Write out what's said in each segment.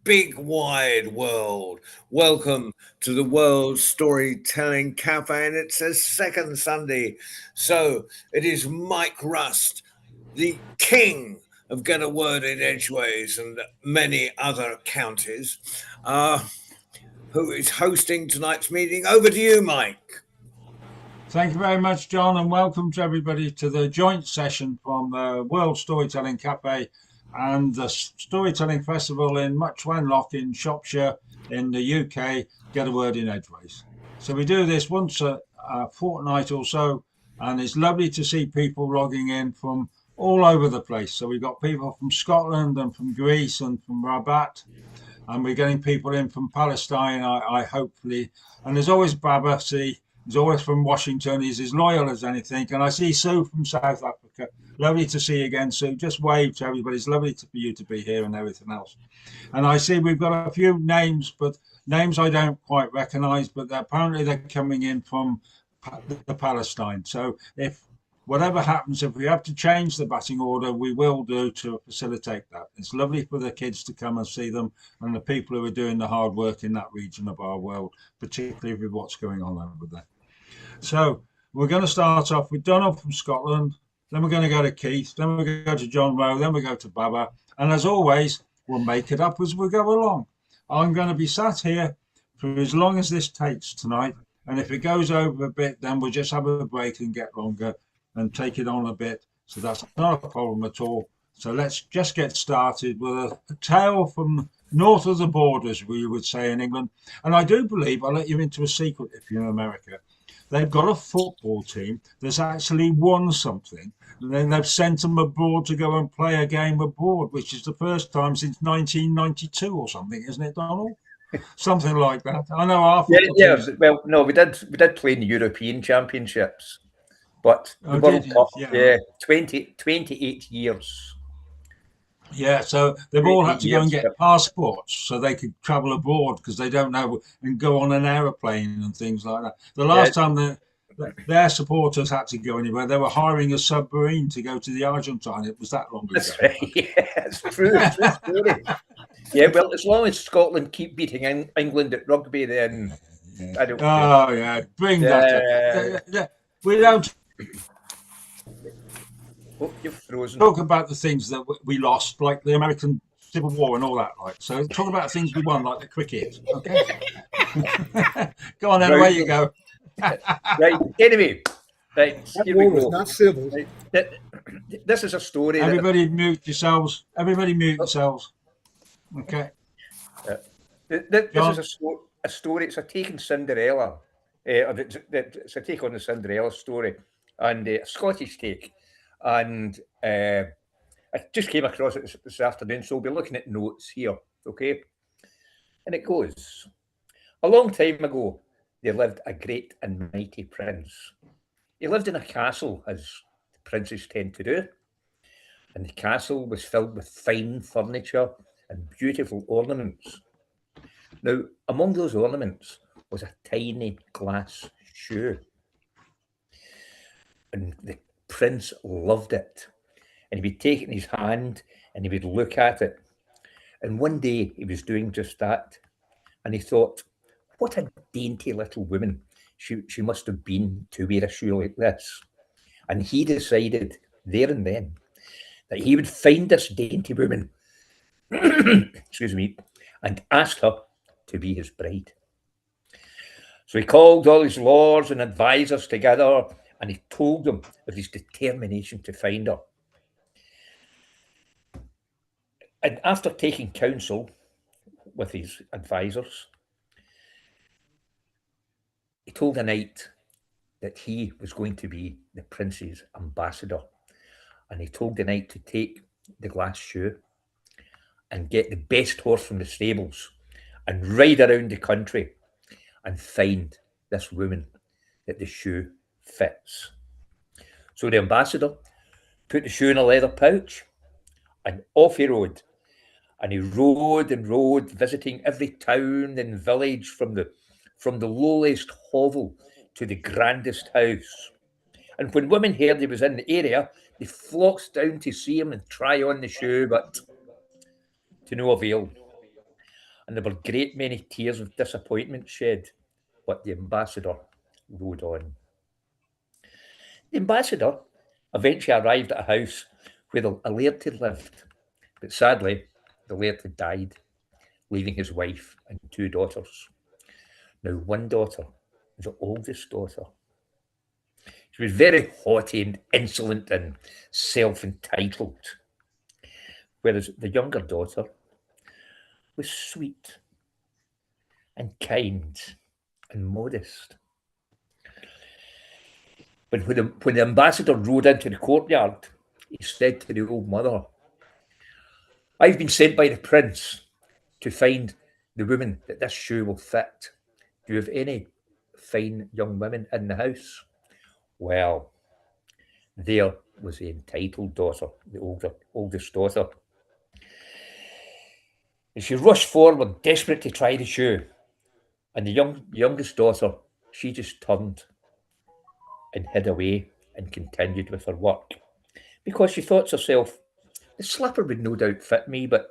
big wide world. Welcome to the World Storytelling Cafe, and it's a second Sunday. So it is Mike Rust, the king of Get a Word in Edgeways and many other counties, who is hosting tonight's meeting. Over to you, Mike. Thank you very much, John, and welcome to everybody to the joint session from the World Storytelling Cafe and the Storytelling Festival in Much Wenlock in Shropshire in the UK, Get a Word in Edgeways. So we do this once a fortnight or so, and it's lovely to see people logging in from all over the place. So we've got people from Scotland and from Greece and from Rabat, and we're getting people in from Palestine, I hopefully. And there's always Baba, see, he's always from Washington. He's as loyal as anything. And I see Sue from South Africa. Lovely to see you again, Sue. Just wave to everybody. It's lovely for you to be here and everything else. And I see we've got a few names, but names I don't quite recognise, but apparently they're coming in from the Palestine. So if whatever happens, if we have to change the batting order, we will do to facilitate that. It's lovely for the kids to come and see them and the people who are doing the hard work in that region of our world, particularly with what's going on over there. So we're going to start off with Donald from Scotland, then we're going to go to Keith, then we're going to go to John Rowe, then we go to Baba. And as always, we'll make it up as we go along. I'm going to be sat here for as long as this takes tonight. And if it goes over a bit, then we'll just have a break and get longer and take it on a bit. So that's not a problem at all. So let's just get started with a tale from north of the borders, we would say in England. And I do believe, I'll let you into a secret if you're in America, they've got a football team that's actually won something. And then they've sent them abroad to go and play a game abroad, which is the first time since 1992 or something, isn't it, Donald? Something like that. I know our football teams... Well, no, we did play in the European Championships. But the World Cup, 28 years. Yeah, so they've all had to go and get passports so they could travel abroad because they don't know and go on an aeroplane and things like that. The last time their supporters had to go anywhere, they were hiring a submarine to go to the Argentine. It was that long ago. That's right. Yeah, it's true. It's true story. Yeah, well, as long as Scotland keep beating England at rugby, then I don't. Oh yeah, bring that up. We don't. Oh, you've frozen. Talk about the things that we lost, like the American Civil War and all that. Like, so talk about things we won, like the cricket. Okay. Go on, then. Away you go. Right. Anyway, right. Here we go. Not civil. Right. This is a story. Everybody mute yourselves. Everybody mute yourselves. Okay. This is a story. It's a take on Cinderella. It's a take on the Cinderella story. And a Scottish take, and I just came across it this afternoon, so we'll be looking at notes here, okay? And it goes, a long time ago, there lived a great and mighty prince. He lived in a castle, as princes tend to do, and the castle was filled with fine furniture and beautiful ornaments. Now, among those ornaments was a tiny glass shoe. And the prince loved it. And he would take it in his hand and he would look at it. And one day he was doing just that. And he thought, what a dainty little woman she must have been to wear a shoe like this. And he decided there and then that he would find this dainty woman, excuse me, and ask her to be his bride. So he called all his lords and advisors together, and he told them of his determination to find her. And after taking counsel with his advisors, he told the knight that he was going to be the prince's ambassador. And he told the knight to take the glass shoe and get the best horse from the stables and ride around the country and find this woman that the shoe fits. So the ambassador put the shoe in a leather pouch and off he rode. And he rode and rode, visiting every town and village from the lowliest hovel to the grandest house. And when women heard he was in the area, they flocked down to see him and try on the shoe, but to no avail. and there were a great many tears of disappointment shed, but the ambassador rode on. The ambassador eventually arrived at a house where a laird had lived, but sadly, the laird had died, leaving his wife and 2 daughters. Now, one daughter, the oldest daughter, she was very haughty and insolent and self-entitled, whereas the younger daughter was sweet and kind and modest. But when the ambassador rode into the courtyard, he said to the old mother, "I've been sent by the prince to find the woman that this shoe will fit. Do you have any fine young women in the house?" Well, there was the entitled daughter, the oldest daughter. And she rushed forward, desperate to try the shoe. And the youngest daughter, she just turned and hid away and continued with her work. Because she thought to herself, the slipper would no doubt fit me, but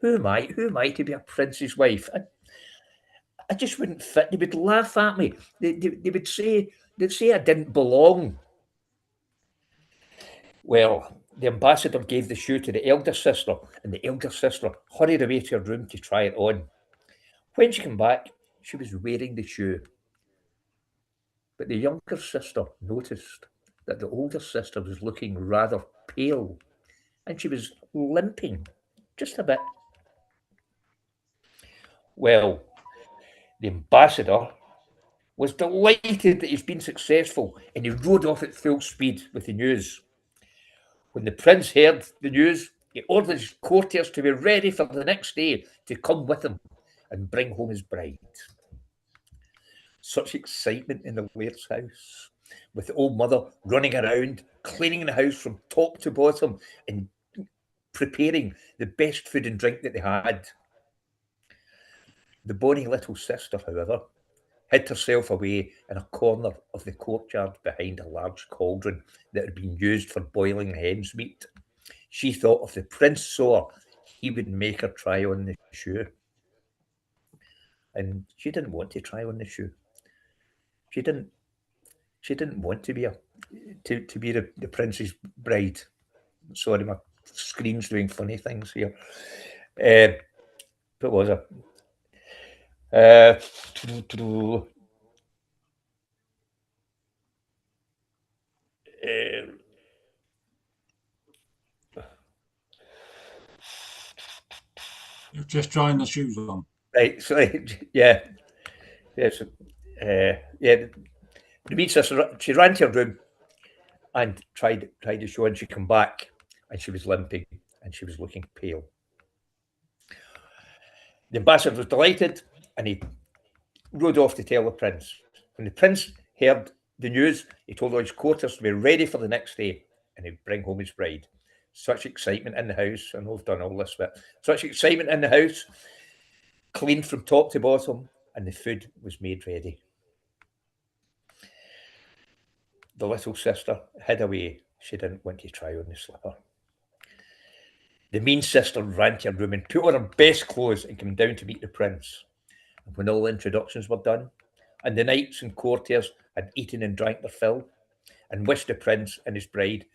who am I? Who am I to be a prince's wife? I just wouldn't fit. They would laugh at me. They would say, they'd say I didn't belong. Well, the ambassador gave the shoe to the elder sister, and the elder sister hurried away to her room to try it on. When she came back, she was wearing the shoe. But the younger sister noticed that the older sister was looking rather pale, and she was limping just a bit. Well, the ambassador was delighted that he's been successful, and he rode off at full speed with the news. When the prince heard the news, he ordered his courtiers to be ready for the next day to come with him and bring home his bride. Such excitement in the laird's house, with the old mother running around, cleaning the house from top to bottom and preparing the best food and drink that they had. The bonny little sister, however, hid herself away in a corner of the courtyard behind a large cauldron that had been used for boiling hen's meat. She thought if the prince saw her, he would make her try on the shoe. And she didn't want to try on the shoe. She didn't want to be the prince's bride. Sorry, my screen's doing funny things here. What was it? You're just trying the shoes on. Right, sorry, yeah. Yes. Yeah. The wee sister, she ran to her room and tried the show, and she came back and she was limping and she was looking pale. The ambassador was delighted and he rode off to tell the prince. When the prince heard the news, he told all his courtiers to be ready for the next day and he'd bring home his bride. Such excitement in the house, and we've done all this bit. Such excitement in the house, cleaned from top to bottom, and the food was made ready. The little sister hid away. She didn't want to try on the slipper. The mean sister ran to her room and put on her best clothes and came down to meet the prince. And when all the introductions were done, and the knights and courtiers had eaten and drank their fill, and wished the prince and his bride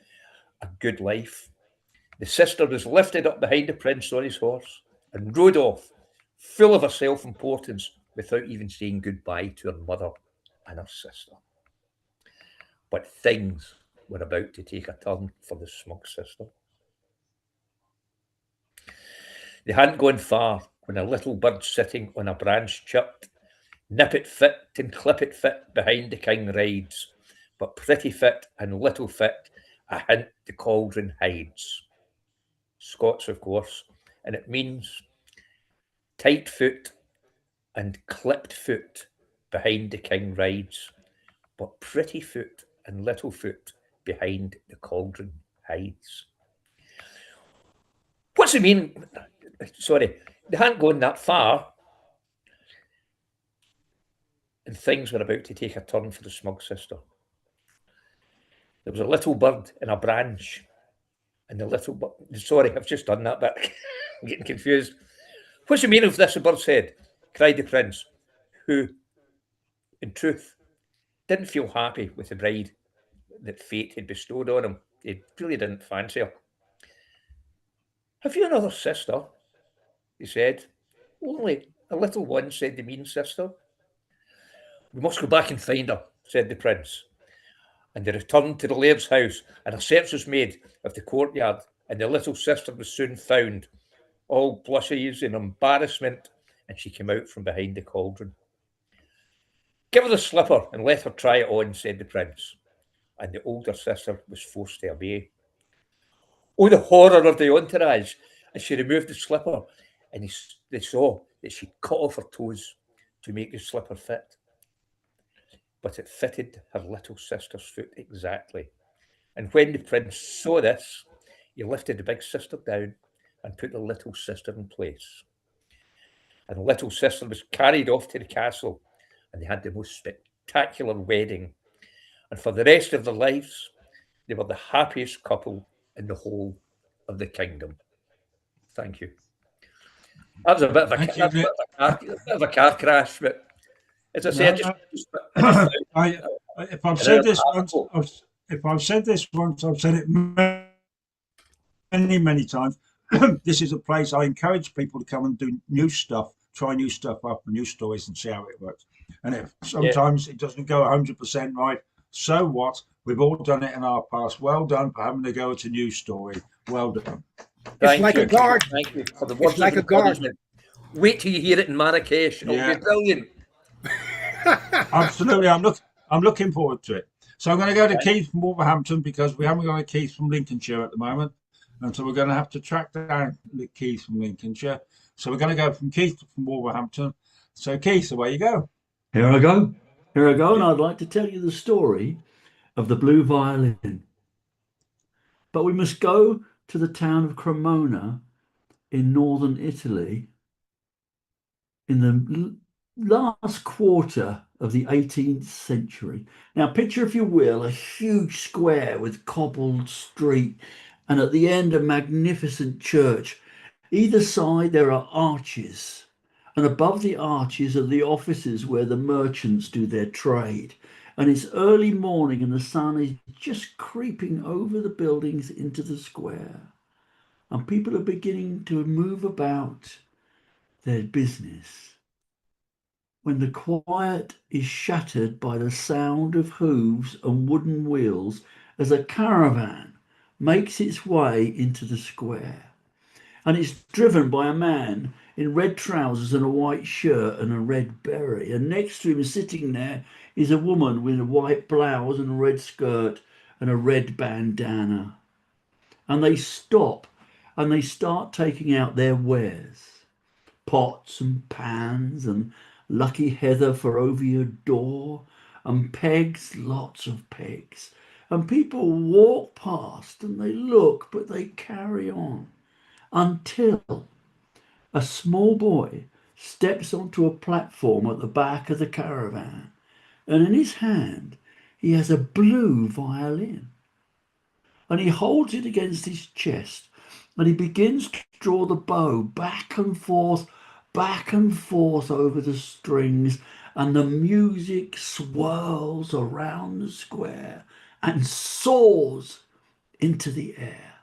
a good life, the sister was lifted up behind the prince on his horse and rode off, full of her self-importance, without even saying goodbye to her mother and her sister. But things were about to take a turn for the smug sister. They hadn't gone far when a little bird sitting on a branch chirped, "Nip it fit and clip it fit behind the king rides, but pretty fit and little fit, a hint the cauldron hides." Scots, of course, and it means tight foot and clipped foot behind the king rides, but pretty foot and little foot behind the cauldron hides. What's it mean? Sorry, they hadn't gone that far, and things were about to take a turn for the smug sister. There was a little bird in a branch, and the little bird... Sorry, I've just done that bit. I'm getting confused. What's the meaning of this, the bird's head? Cried the prince, who, in truth, didn't feel happy with the bride that fate had bestowed on him. He really didn't fancy her. Have you another sister? He said. Only a little one, said the mean sister. We must go back and find her, said the prince. And they returned to the laird's house, and a search was made of the courtyard, and the little sister was soon found, all blushes and embarrassment, and she came out from behind the cauldron. Give her the slipper and let her try it on, said the prince, and the older sister was forced to obey. Oh, the horror of the entourage as she removed the slipper, and they saw that she cut off her toes to make the slipper fit. But it fitted her little sister's foot exactly. And when the prince saw this, he lifted the big sister down and put the little sister in place. And the little sister was carried off to the castle, and they had the most spectacular wedding. And for the rest of their lives, they were the happiest couple in the whole of the kingdom. Thank you. That was a bit of a car crash, but as I said, if I've said this once, I've said it many, many times. This is a place I encourage people to come and do new stuff, try new stuff up, new stories, and see how it works. And if sometimes it doesn't go 100% right, so what? We've all done it in our past. Well done for having to go with a new story. Well done. It's like a guard. Thank you for the words. It's like a guard. Wait till you hear it in Marrakesh. It'll be brilliant. Absolutely. I'm looking forward to it. So I'm going to go to Keith from Wolverhampton because we haven't got a Keith from Lincolnshire at the moment. And so we're going to have to track down the Keith from Lincolnshire. So we're going to go from Keith from Wolverhampton. So Keith, away you go. Here I go. And I'd like to tell you the story of the blue violin. But we must go to the town of Cremona in northern Italy in the last quarter of the 18th century. Now picture, if you will, a huge square with cobbled street, and at the end a magnificent church. Either side there are arches, and above the arches are the offices where the merchants do their trade. And it's early morning and the sun is just creeping over the buildings into the square, and people are beginning to move about their business, when the quiet is shattered by the sound of hooves and wooden wheels as a caravan makes its way into the square. And it's driven by a man in red trousers and a white shirt and a red beret. And next to him, sitting there, is a woman with a white blouse and a red skirt and a red bandana. And they stop and they start taking out their wares. Pots and pans and lucky heather for over your door, and pegs, lots of pegs. And people walk past and they look, but they carry on until a small boy steps onto a platform at the back of the caravan, and in his hand he has a blue violin, and he holds it against his chest, and he begins to draw the bow back and forth over the strings, and the music swirls around the square and soars into the air.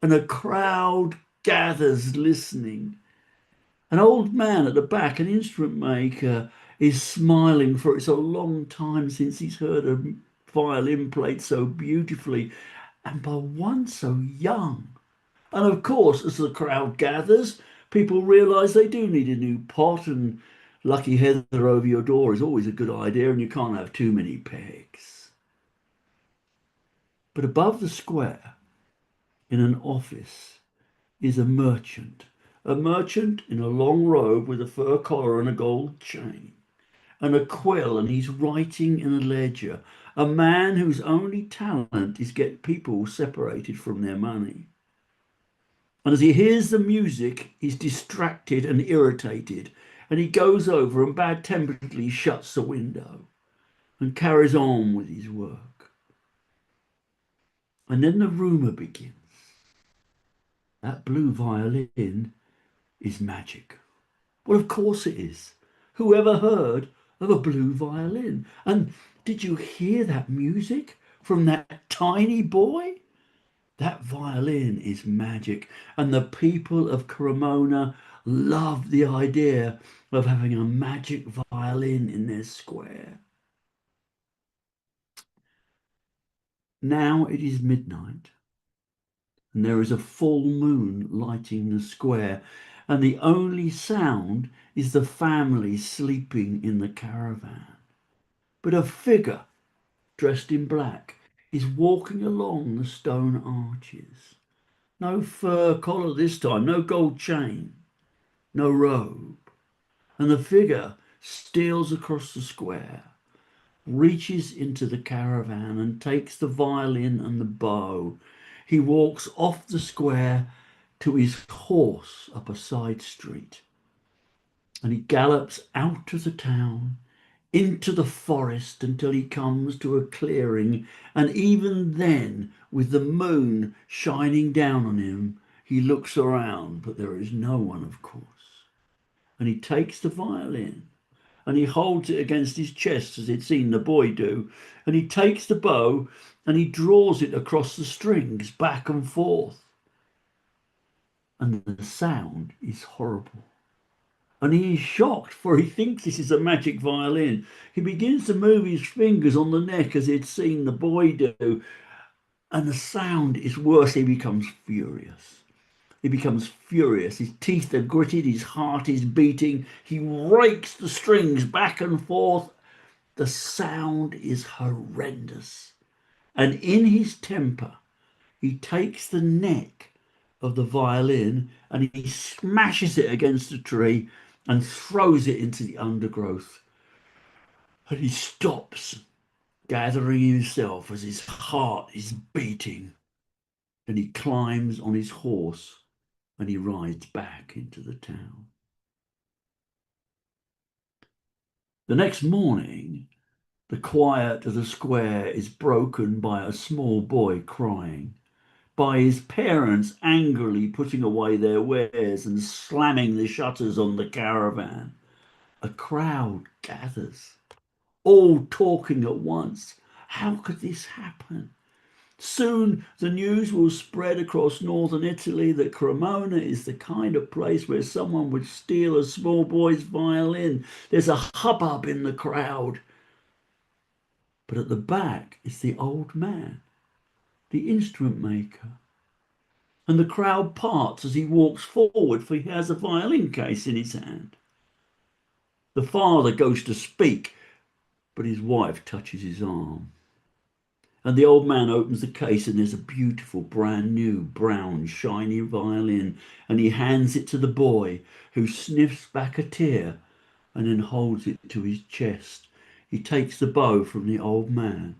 And a crowd gathers listening. An old man at the back, an instrument maker, is smiling, for it's a long time since he's heard a violin played so beautifully and by one so young. And of course, as the crowd gathers, people realise they do need a new pot, and lucky heather over your door is always a good idea, and you can't have too many pegs. But above the square, in an office, is a merchant in a long robe with a fur collar and a gold chain and a quill, and he's writing in a ledger, a man whose only talent is get people separated from their money. And as he hears the music, he's distracted and irritated, and he goes over and bad-temperedly shuts the window and carries on with his work. And then the rumour begins. That blue violin is magic. Well, of course it is. Who ever heard of a blue violin? And did you hear that music from that tiny boy? That violin is magic, and the people of Cremona love the idea of having a magic violin in their square. Now it is midnight, and there is a full moon lighting the square, and the only sound is the family sleeping in the caravan. But a figure dressed in black is walking along the stone arches. No fur collar this time, no gold chain, no robe. And the figure steals across the square, reaches into the caravan and takes the violin and the bow. He walks off the square to his horse up a side street, and he gallops out of the town into the forest until he comes to a clearing, and even then, with the moon shining down on him, he looks around, but there is no one, of course. And he takes the violin and he holds it against his chest as he'd seen the boy do, and he takes the bow and he draws it across the strings back and forth, and the sound is horrible. And he is shocked, for he thinks this is a magic violin. He begins to move his fingers on the neck as he'd seen the boy do, and the sound is worse. He becomes furious. He becomes furious. His teeth are gritted, his heart is beating. He rakes the strings back and forth. The sound is horrendous. And in his temper, he takes the neck of the violin and he smashes it against a tree and throws it into the undergrowth. And he stops, gathering himself as his heart is beating. And he climbs on his horse and he rides back into the town. The next morning, the quiet of the square is broken by a small boy crying, by his parents angrily putting away their wares and slamming the shutters on the caravan. A crowd gathers, all talking at once. How could this happen? Soon the news will spread across northern Italy that Cremona is the kind of place where someone would steal a small boy's violin. There's a hubbub in the crowd. But at the back is the old man, the instrument maker. And the crowd parts as he walks forward, for he has a violin case in his hand. The father goes to speak, but his wife touches his arm. And the old man opens the case, and there's a beautiful brand new brown shiny violin, and he hands it to the boy, who sniffs back a tear and then holds it to his chest. He takes the bow from the old man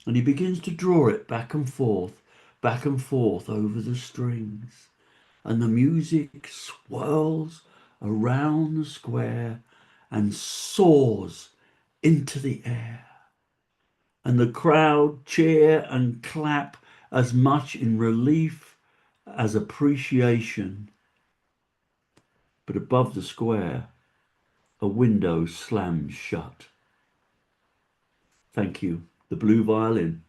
and he begins to draw it back and forth over the strings, and the music swirls around the square and soars into the air. And the crowd cheer and clap as much in relief as appreciation. But above the square, a window slams shut. Thank you. The Blue Violin.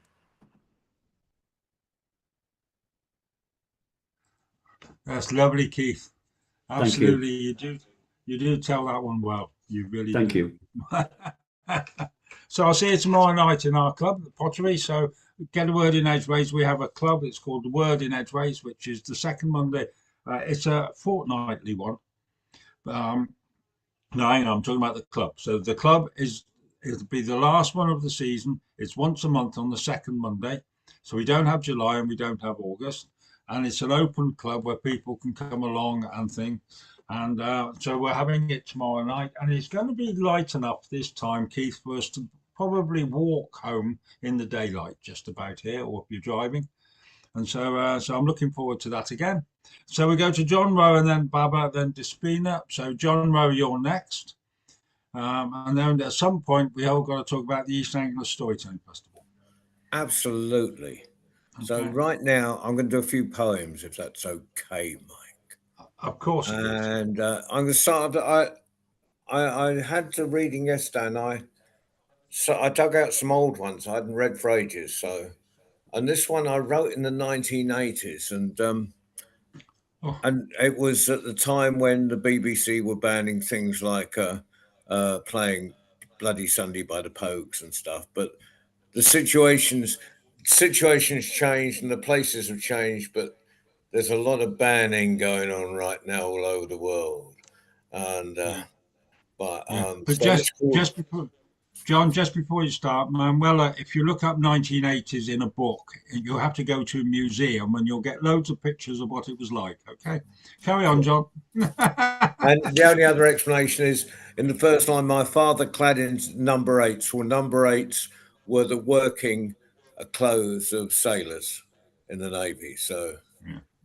That's lovely, Keith. Absolutely, Thank you do tell that one well. You really Thank do. you. So I'll see you tomorrow night in our club, the Pottery. So get a word in Edgeways. We have a club. It's called the Word in Edgeways, which is the second Monday. It's a fortnightly one. No, hang on, I'm talking about the club. So the club it'll be the last one of the season. It's once a month on the second Monday. So we don't have July and we don't have August. And it's an open club where people can come along and things. And so we're having it tomorrow night. And it's going to be light enough this time, Keith, for us to probably walk home in the daylight just about here, or if you're driving. And so I'm looking forward to that again. So we go to John Rowe and then Baba, then Despina. So John Rowe, you're next. And then at some point, we all got to talk about the East Anglia Storytelling Festival. Absolutely. Okay. So right now, I'm going to do a few poems, if that's okay, Mike. Of course it is. And I'm going to start. I had the reading yesterday, and I dug out some old ones I hadn't read for ages. So, and this one I wrote in the 1980s, and it was at the time when the BBC were banning things like playing Bloody Sunday by the Pogues and stuff. But the situations changed and the places have changed, but there's a lot of banning going on right now all over the world. And but just before, John, just before you start, Manuela, if you look up 1980s in a book, you'll have to go to a museum and you'll get loads of pictures of what it was like. Okay, carry on, John. And the only other explanation is in the first line, my father clad in number 8s. Well, number 8s were the working clothes of sailors in the Navy. So,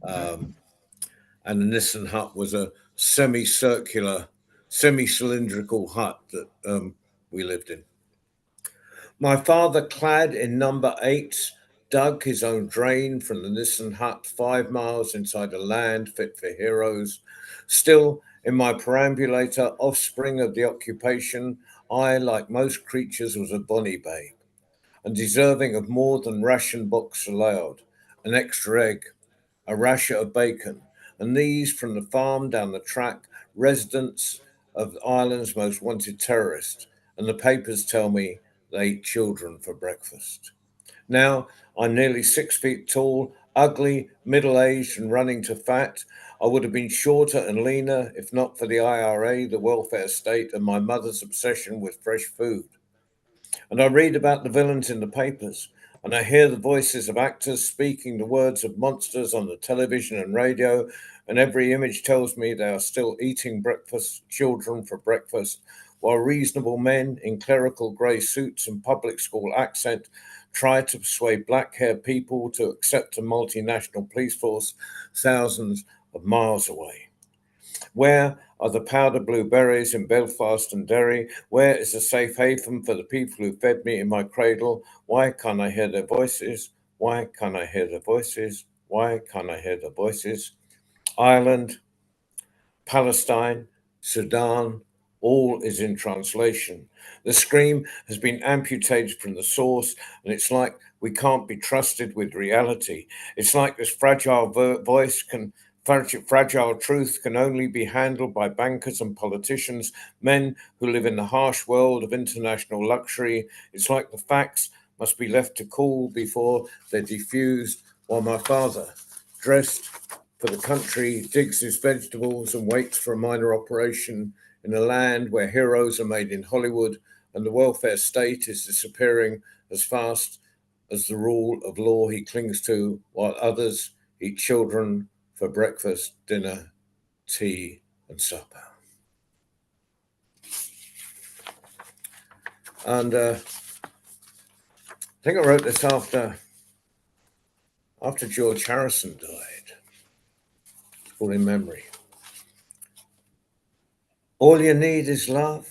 and the Nissen hut was a semicircular, semi-cylindrical hut that we lived in. My father, clad in number 8s, dug his own drain from the Nissen hut 5 miles inside a land fit for heroes. Still, in my perambulator, offspring of the occupation, I, like most creatures, was a bonny babe, and deserving of more than ration box allowed, an extra egg, a rasher of bacon, and these from the farm down the track, residents of Ireland's most wanted terrorist, and the papers tell me they eat children for breakfast. Now I'm nearly 6 feet tall, ugly, middle-aged, and running to fat. I would have been shorter and leaner if not for the IRA, the welfare state, and my mother's obsession with fresh food. And I read about the villains in the papers, and I hear the voices of actors speaking the words of monsters on the television and radio, and every image tells me they are still eating breakfast, children for breakfast, while reasonable men in clerical grey suits and public school accent try to persuade black-haired people to accept a multinational police force thousands of miles away. Where are the powder blueberries in Belfast and Derry? Where is a safe haven for the people who fed me in my cradle? Why can't I hear their voices? Why can't I hear their voices? Why can't I hear their voices? Ireland, Palestine, Sudan, all is in translation. The scream has been amputated from the source, and it's like we can't be trusted with reality. It's like this fragile fragile truth can only be handled by bankers and politicians, men who live in the harsh world of international luxury. It's like the facts must be left to cool before they're diffused, while my father, dressed for the country, digs his vegetables and waits for a minor operation in a land where heroes are made in Hollywood and the welfare state is disappearing as fast as the rule of law he clings to, while others eat children for breakfast, dinner, tea, and supper. And I think I wrote this after George Harrison died, all in memory. All you need is love,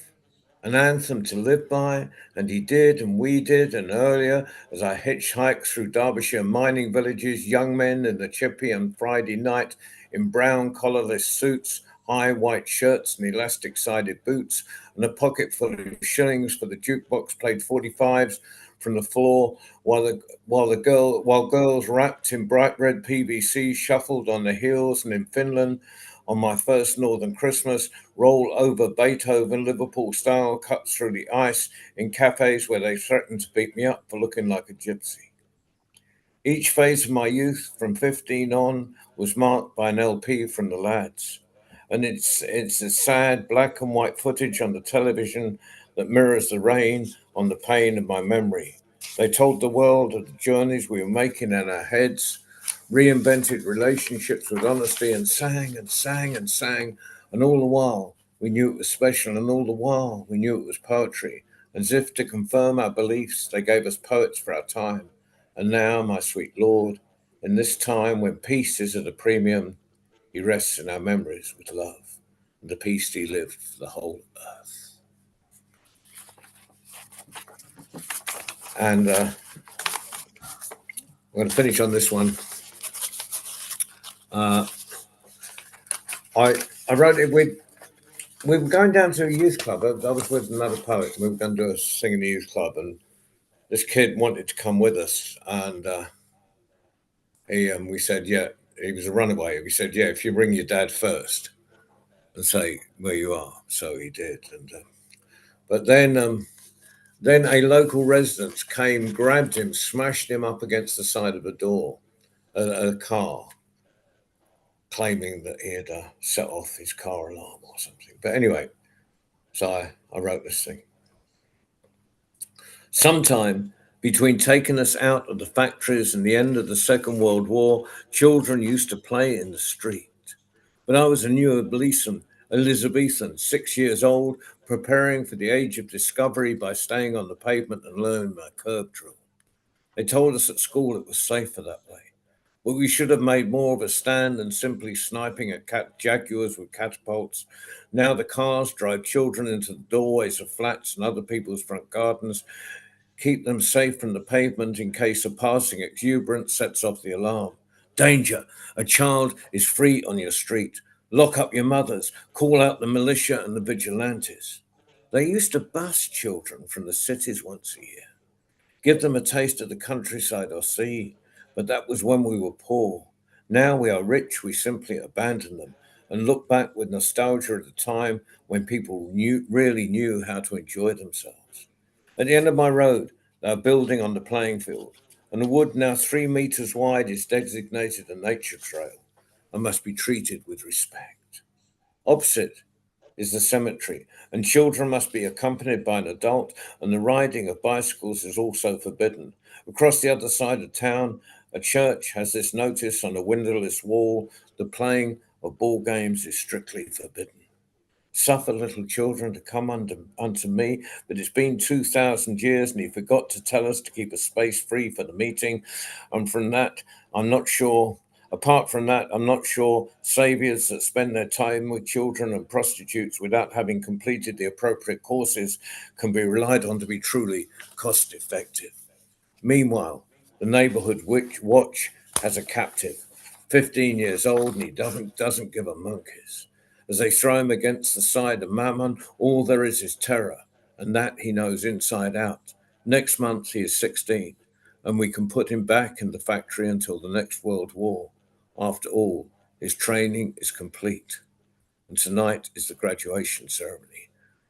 an anthem to live by, and he did, and we did, and earlier, as I hitchhiked through Derbyshire mining villages, young men in the chippy on Friday night in brown collarless suits, high white shirts and elastic-sided boots, and a pocket full of shillings for the jukebox played 45s from the floor, while girls wrapped in bright red PVC shuffled on the heels, and in Finland, on my first Northern Christmas, roll over Beethoven Liverpool style cuts through the ice in cafes where they threatened to beat me up for looking like a gypsy. Each phase of my youth from 15 on was marked by an LP from the Lads. And it's a sad black and white footage on the television that mirrors the rain on the pain of my memory. They told the world of the journeys we were making in our heads, reinvented relationships with honesty, and sang and sang and sang. And all the while, we knew it was special, and all the while, we knew it was poetry. As if to confirm our beliefs, they gave us poets for our time. And now, my sweet Lord, in this time when peace is at a premium, he rests in our memories with love, and the peace he lived for the whole earth. And I'm going to finish on this one. I wrote it with. We were going down to a youth club. I was with another poet. We were going to do a sing in the youth club, and this kid wanted to come with us, and we said, yeah. He was a runaway. We said, yeah, if you ring your dad first and say where you are. So he did, and but then a local resident came, grabbed him, smashed him up against the side of a door, a car, claiming that he had set off his car alarm or something. But anyway, so I wrote this thing. Sometime between taking us out of the factories and the end of the Second World War, children used to play in the street. When I was a new Elizabethan, 6 years old, preparing for the age of discovery by staying on the pavement and learning my curb drill. They told us at school it was safer that way. But we should have made more of a stand than simply sniping at Jaguars with catapults. Now the cars drive children into the doorways of flats and other people's front gardens, keep them safe from the pavement in case a passing exuberance sets off the alarm. Danger! A child is free on your street. Lock up your mothers. Call out the militia and the vigilantes. They used to bus children from the cities once a year. Give them a taste of the countryside or sea. But that was when we were poor. Now we are rich, we simply abandon them and look back with nostalgia at the time when people really knew how to enjoy themselves. At the end of my road, they are building on the playing field, and the wood now 3 meters wide is designated a nature trail and must be treated with respect. Opposite is the cemetery, and children must be accompanied by an adult, and the riding of bicycles is also forbidden. Across the other side of town, a church has this notice on a windowless wall: the playing of ball games is strictly forbidden. Suffer little children to come unto me, but it's been 2,000 years, and he forgot to tell us to keep a space free for the meeting. And from that, I'm not sure. Apart from that, I'm not sure saviors that spend their time with children and prostitutes without having completed the appropriate courses can be relied on to be truly cost effective. Meanwhile, the neighborhood watch has a captive, 15 years old, and he doesn't give a monkey's. As they throw him against the side of Mammon, all there is terror, and that he knows inside out. Next month he is 16, and we can put him back in the factory until the next World War. After all, his training is complete, and tonight is the graduation ceremony.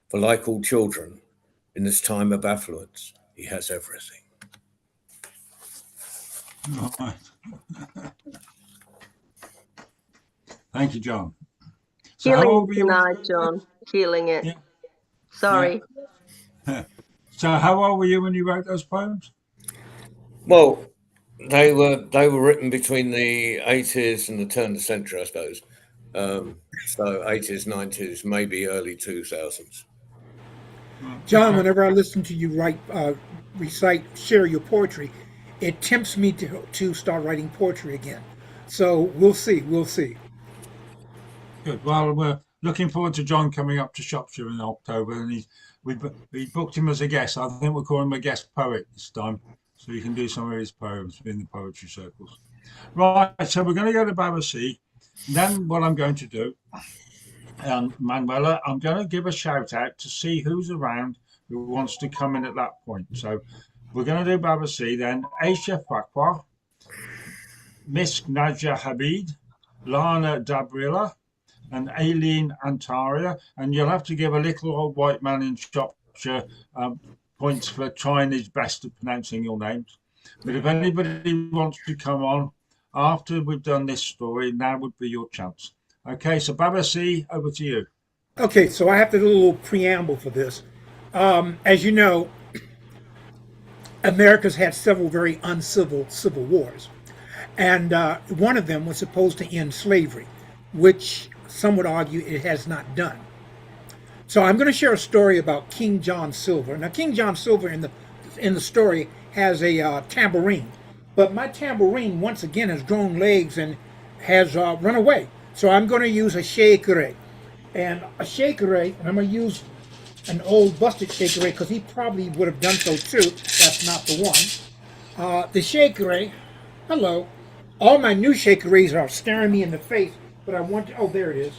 For like all children, in this time of affluence, he has everything. All right. Thank you, John. So how Killing old were it you? tonight, John. Killing it. Yeah. Sorry. So how old were you when you wrote those poems? Well, they were written between the 80s and the turn of the century, I suppose. So 80s, 90s, maybe early 2000s. John, whenever I listen to you share your poetry, it tempts me to start writing poetry again. So we'll see. Good. Well, we're looking forward to John coming up to Shropshire in October, and we booked him as a guest. I think we'll call him a guest poet this time, so he can do some of his poems in the poetry circles. Right, so we're going to go to Battersea. Then what I'm going to do, Manuela, I'm going to give a shout out to see who's around who wants to come in at that point. So we're going to do Battersea, then Aisha Farquhar, Miss Nadia Habib, Lana Dabrilla, and Aileen Antaria, and you'll have to give a little old white man in Shropshire points for trying his best at pronouncing your names. But if anybody wants to come on after we've done this story, now would be your chance. Okay, so Battersea, over to you. Okay, so I have to do a little preamble for this. As you know, America's had several very uncivil civil wars, and one of them was supposed to end slavery, which some would argue it has not done. So I'm going to share a story about King John Silver. Now, King John Silver in the story has a tambourine, but my tambourine once again has grown legs and has run away. So I'm going to use a shakere, and I'm going to use an old busted shakere because he probably would have done so too. That's not the one. The shakere, hello. All my new shakeres are staring me in the face but I want to, oh, there it is.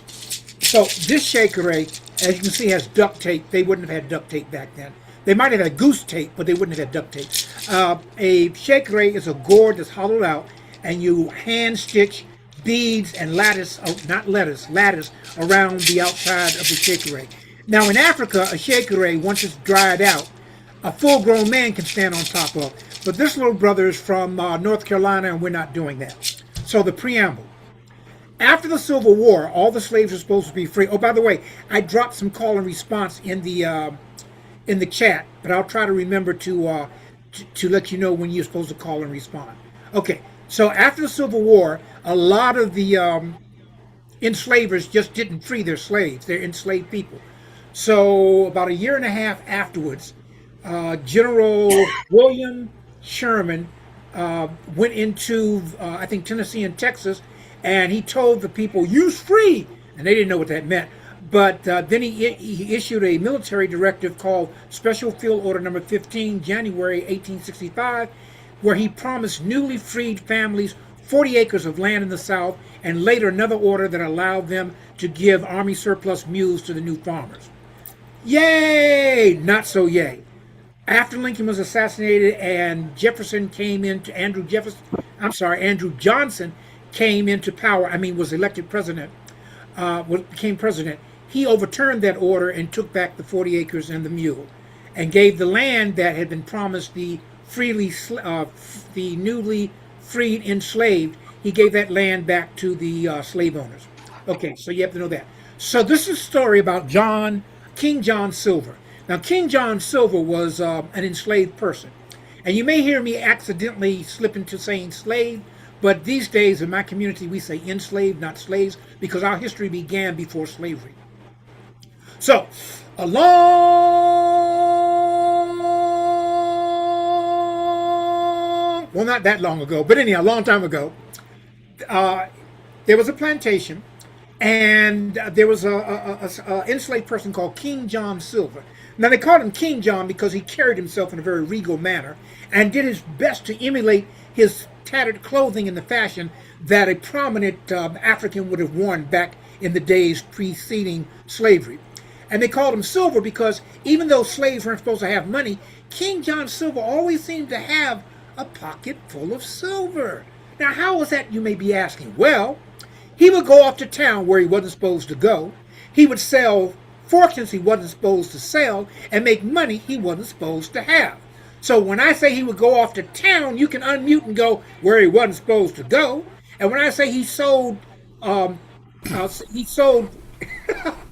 So this Shaker, as you can see, has duct tape. They wouldn't have had duct tape back then. They might have had goose tape, but they wouldn't have had duct tape. A Shaker is a gourd that's hollowed out, and you hand stitch beads and lattice around the outside of the Shaker. Now in Africa, a Shaker, once it's dried out, a full-grown man can stand on top of. But this little brother is from North Carolina, and we're not doing that. So the preamble. After the Civil War, all the slaves are supposed to be free. Oh, by the way, I dropped some call and response in the chat, but I'll try to remember to let you know when you're supposed to call and respond. Okay, so after the Civil War, a lot of the enslavers just didn't free their slaves. They're enslaved people. So about a year and a half afterwards, General William Sherman went into, I think, Tennessee and Texas, and he told the people, use free, and they didn't know what that meant. But then he issued a military directive called Special Field Order Number 15, January 1865, where he promised newly freed families 40 acres of land in the South, and later another order that allowed them to give Army surplus mules to the new farmers. Yay! Not so yay. After Lincoln was assassinated and Andrew Johnson came into power, was elected president, became president, he overturned that order and took back the 40 acres and the mule, and gave the land that had been promised the newly freed enslaved. He gave that land back to the slave owners. Okay, so you have to know that. So this is a story about King John Silver. Now, King John Silver was an enslaved person, and you may hear me accidentally slip into saying slave. But these days in my community, we say enslaved, not slaves, because our history began before slavery. So, a not that long ago, but anyhow, a long time ago, there was a plantation, and there was a enslaved person called King John Silver. Now, they called him King John because he carried himself in a very regal manner and did his best to emulate his tattered clothing in the fashion that a prominent African would have worn back in the days preceding slavery. And they called him Silver because even though slaves weren't supposed to have money, King John Silver always seemed to have a pocket full of silver. Now, how was that, you may be asking? Well, he would go off to town where he wasn't supposed to go. He would sell fortunes he wasn't supposed to sell and make money he wasn't supposed to have. So when I say he would go off to town, you can unmute and go where he wasn't supposed to go. And when I say he sold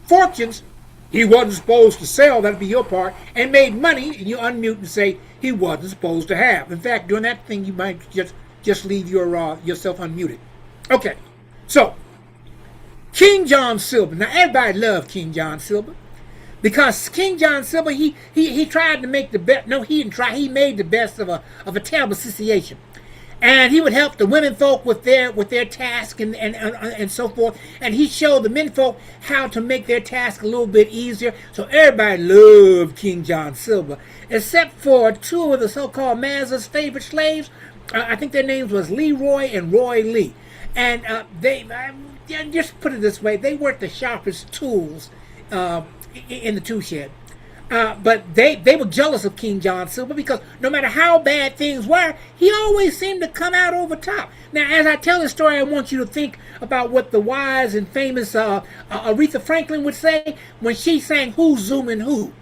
fortunes he wasn't supposed to sell, that'd be your part, and made money, and you unmute and say he wasn't supposed to have. In fact, doing that thing, you might just leave yourself unmuted. Okay, so King John Silver. Now everybody loved King John Silver because King John Silver he tried to make the best. No, he didn't try. He made the best of a terrible situation, and he would help the women folk with their task and so forth. And he showed the men folk how to make their task a little bit easier. So everybody loved King John Silver, except for two of the so-called master's favorite slaves. I think their names was Leroy and Roy Lee, and they. Just put it this way, they weren't the sharpest tools in the tool shed. But they were jealous of King John Silver because no matter how bad things were, he always seemed to come out over top. Now, as I tell this story, I want you to think about what the wise and famous Aretha Franklin would say when she sang Who's Zooming Who.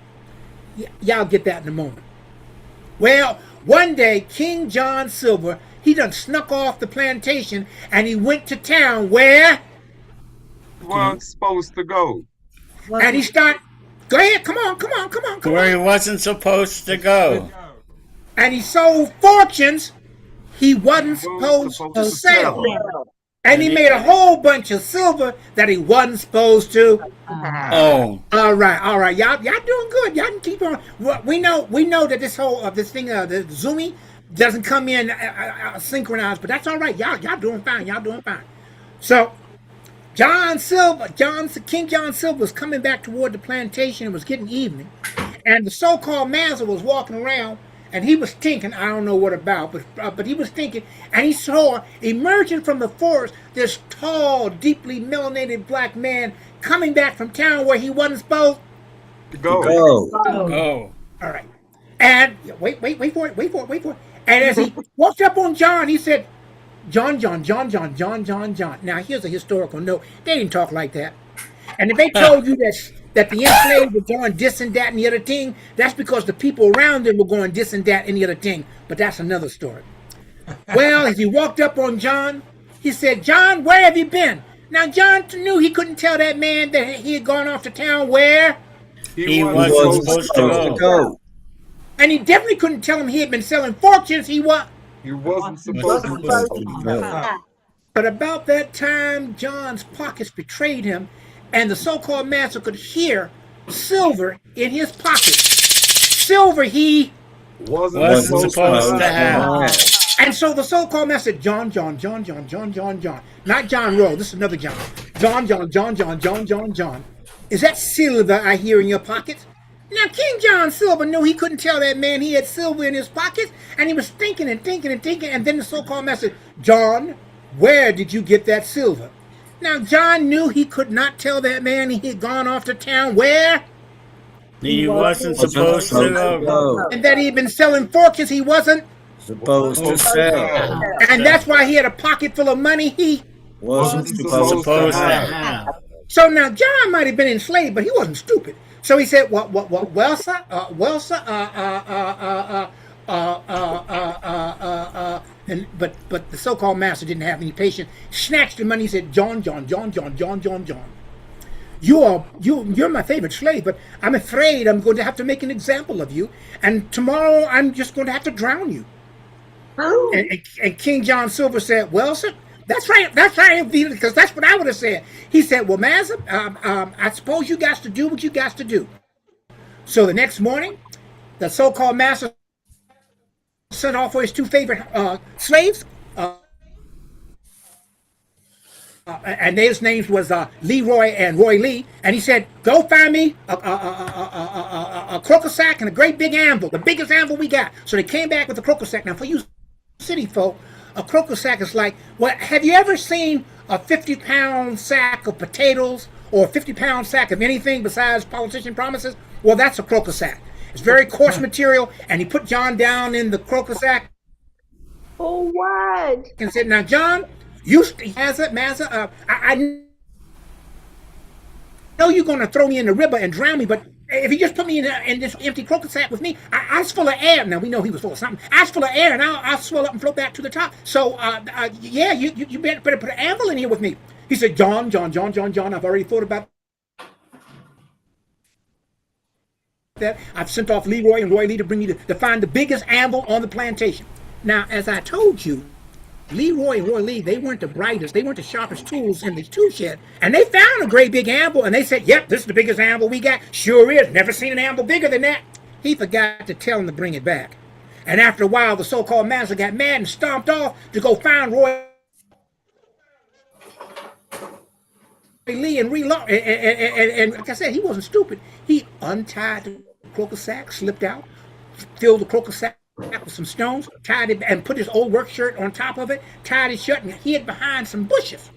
Y'all get that in a moment. Well, one day, King John Silver, he done snuck off the plantation and he went to town where? Was supposed to go. And he started, go ahead, come on. Where he wasn't supposed to go. And he sold fortunes he wasn't supposed to sell. And he made a whole bunch of silver that he wasn't supposed to. Oh. All right. Y'all doing good. Y'all can keep on. We know that this whole this thing, the Zoomy, doesn't come in synchronized, but that's all right. Y'all doing fine. So King John Silver was coming back toward the plantation. It was getting evening, and the so-called master was walking around, and he was thinking, I don't know what about, but he was thinking, and he saw emerging from the forest this tall, deeply melanated black man coming back from town where he wasn't supposed To go. Go. Go. All right. And wait for it. And as he walked up on John, he said, John. Now, here's a historical note. They didn't talk like that. And if they told you that the enslaved were going this and that and the other thing, that's because the people around them were going this and that and the other thing. But that's another story. Well, as he walked up on John, he said, John, where have you been? Now, John knew he couldn't tell that man that he had gone off to town where. He wasn't supposed to go. And he definitely couldn't tell him he had been selling fortunes. He was. You wasn't supposed to go. But about that time, John's pockets betrayed him, and the so-called master could hear silver in his pocket. Silver he Wasn't supposed to have. And so the so-called master, John. Not John Rowe, this is another John. John. Is that silver I hear in your pockets? Now, King John Silver knew he couldn't tell that man he had silver in his pockets, and he was thinking, and then the so-called master, John, where did you get that silver? Now, John knew he could not tell that man he had gone off to town where? He wasn't supposed to go. And that he had been selling fortunes he wasn't. Supposed to sell. And that's why he had a pocket full of money he. Wasn't Supposed supposed to to have. have. So now John might have been enslaved, but he wasn't stupid. So he said, well, sir, but the so-called master didn't have any patience. Snatched the money. He said, John. You're my favorite slave, but I'm afraid I'm going to have to make an example of you, and tomorrow I'm just going to have to drown you. And King John Silver said, well, sir, that's right, because that's what I would have said. He said, well, master, I suppose you got to do what you got to do. So the next morning, the so-called master sent off for his two favorite slaves, and his names was Leroy and Roy Lee, and he said, go find me a croaker sack and a great big anvil, the biggest anvil we got. So they came back with a croaker sack. Now, for you city folk, a croaker sack is like, well, have you ever seen a 50-pound sack of potatoes or a 50-pound sack of anything besides politician promises? Well, that's a croaker sack. It's very coarse material, and he put John down in the croaker sack. Oh, what? And said, now, John, I know you're going to throw me in the river and drown me, but if you just put me in this empty croaker sack with me, i's full of air. Now, we know he was full of something. I's full of air, and I'll swell up and float back to the top. So, yeah, you better put an anvil in here with me. He said, John, I've already thought about that. I've sent off Leroy and Roy Lee to bring you to find the biggest anvil on the plantation. Now, as I told you, Leroy and Roy Lee, they weren't the brightest, they weren't the sharpest tools in the tool shed. And they found a great big anvil, and they said, yep, this is the biggest anvil we got. Sure is. Never seen an anvil bigger than that. He forgot to tell them to bring it back. And after a while, the so-called master got mad and stomped off to go find Roy Lee and reload. And like I said, he wasn't stupid. He untied the croaker sack, slipped out, filled the croaker sack with some stones, tied it, and put his old work shirt on top of it, tied it shut, and hid behind some bushes.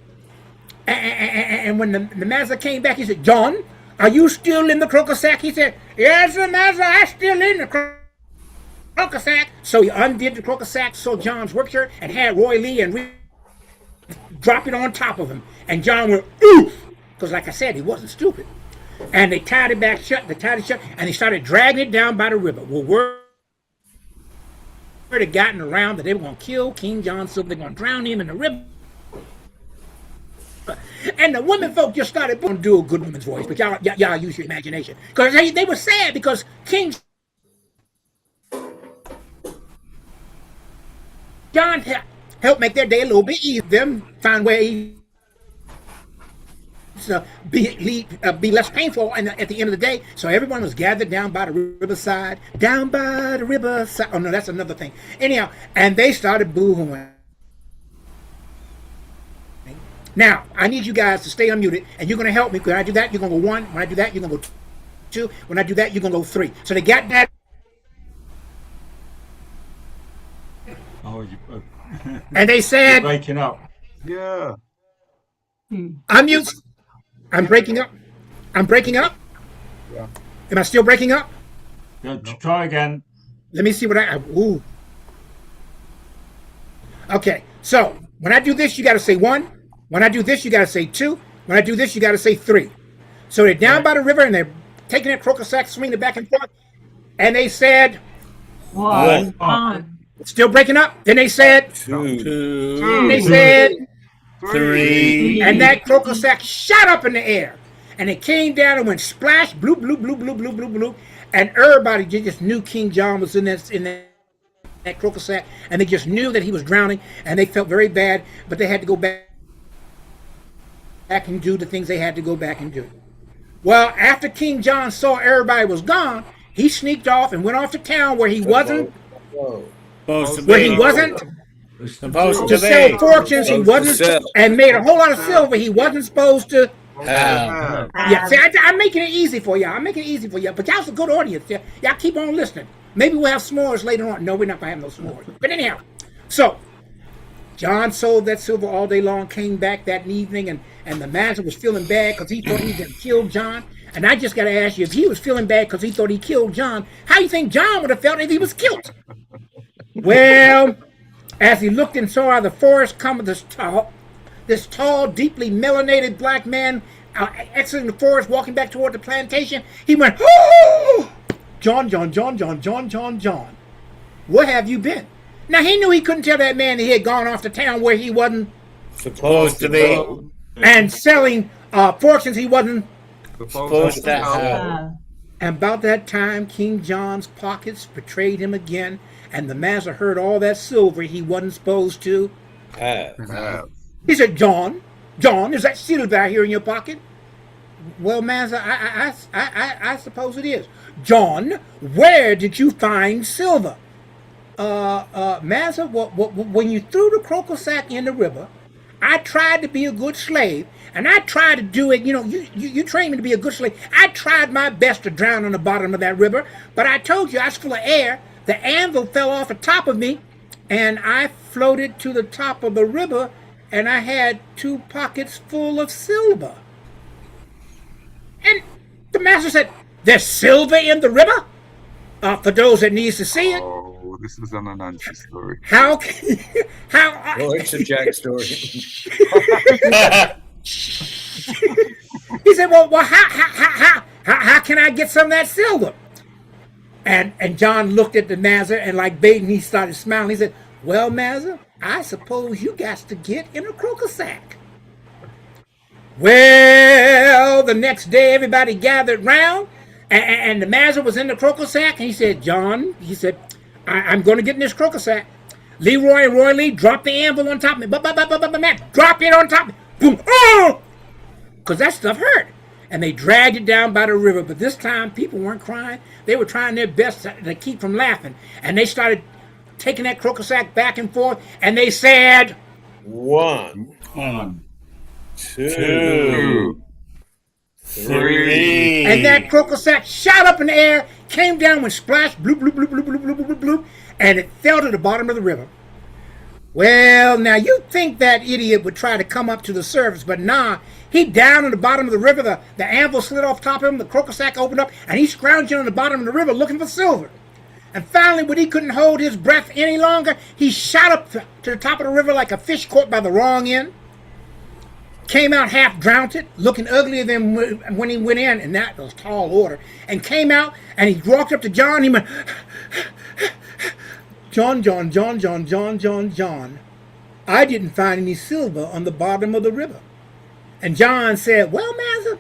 And when the master came back, he said, John, are you still in the croaker sack? He said, yes, sir, master, I'm still in the croaker sack. So he undid the croaker sack, so John's work shirt, and had Roy Lee and drop it on top of him. And John went, oof, because like I said, he wasn't stupid. And they tied it back shut, and they started dragging it down by the river. Well, word had gotten around that they were going to kill King John Silver. They're going to drown him in the river. And the women folk just started to do a good woman's voice, but y'all use your imagination. Because they were sad because King John helped make their day a little bit easier. Them find ways to be less painful at the end of the day. So everyone was gathered down by the riverside. Oh no, that's another thing. Anyhow, and they started boo-hooing. Now, I need you guys to stay unmuted, and you're going to help me. When I do that, you're going to go 1. When I do that, you're going to go 2. When I do that, you're going to go 3. So they got that And they said, Waking up. Yeah. unmute. I'm breaking up. I'm breaking up. Yeah. Am I still breaking up? Go, try again. Let me see what ooh. Okay, so when I do this, you got to say 1. When I do this, you got to say 2. When I do this, you got to say 3. So they're down by the river and they're taking that croaker sack, swinging it back and forth. And they said, One, still breaking up. Then they said, 2. two, they said, three. and that croaker sack shot up in the air. And it came down and went splash, bloop, bloop, bloop, bloop, bloop, bloop, bloop. And everybody just knew King John was in that croaker sack. And they just knew that he was drowning. And they felt very bad, but they had to go back and do the things they had to go back and do. Well, after King John saw everybody was gone, he sneaked off and went off to town where he wasn't Supposed to where he be. wasn't Supposed to to sell be. fortunes. He wasn't, and made a whole lot of silver he wasn't supposed to. Yeah, see, I'm making it easy for y'all. I'm making it easy for y'all. But y'all's a good audience. Y'all keep on listening. Maybe we'll have s'mores later on. No, we're not going to have no s'mores. But anyhow, so John sold that silver all day long, came back that evening, and the master was feeling bad because he thought he had killed John. And I just got to ask you, if he was feeling bad because he thought he killed John, how do you think John would have felt if he was killed? Well, as he looked and saw out of the forest come this tall, deeply melanated black man exiting the forest, walking back toward the plantation, he went, "Oh, John, John, John, John, John, John, John, where have you been?" Now, he knew he couldn't tell that man that he had gone off to town where he wasn't Supposed to be. and selling fortunes he wasn't. Supposed to have. And about that time, King John's pockets betrayed him again, and the master heard all that silver he wasn't supposed to. He said, John, is that silver out here in your pocket?" "Well, master, I suppose it is." "John, where did you find silver?" Master, when you threw the croaker sack in the river, I tried to be a good slave, and I tried to do it. You know, you trained me to be a good slave. I tried my best to drown on the bottom of that river, but I told you I was full of air. The anvil fell off the top of me, and I floated to the top of the river, and I had 2 pockets full of silver. And the master said, "There's silver in the river?" For those that needs to see it. Oh, this is an Anansi story. How? Well, it's a Jack story. He said, "Well, how can I get some of that silver?" And John looked at the master, and like baiting, he started smiling. He said, "Well, master, I suppose you got to get in a croaker sack." Well, the next day, everybody gathered round, and the master was in the croaker sack, and he said, "John," he said, I'm going to get in this croaker sack. Leroy and Roy Lee, drop the anvil on top of me. Drop it on top. Boom. Oh! Because that stuff hurt. And they dragged it down by the river. But this time, people weren't crying. They were trying their best to keep from laughing. And they started taking that croaker sack back and forth. And they said, 1, 2, 3. And that croaker sack shot up in the air, came down with splash, bloop, bloop, bloop, bloop, bloop, bloop, bloop, bloop, and it fell to the bottom of the river. Well, now you'd think that idiot would try to come up to the surface, but nah, he down at the bottom of the river, the anvil slid off top of him, the croaker sack opened up, and he's scrounging on the bottom of the river looking for silver. And finally, when he couldn't hold his breath any longer, he shot up to the top of the river like a fish caught by the wrong end. Came out half drowned, looking uglier than when he went in, and that was tall order. And came out, and he walked up to John, he went, John, John, John, John, John, John, John, I didn't find any silver on the bottom of the river. And John said, well, master,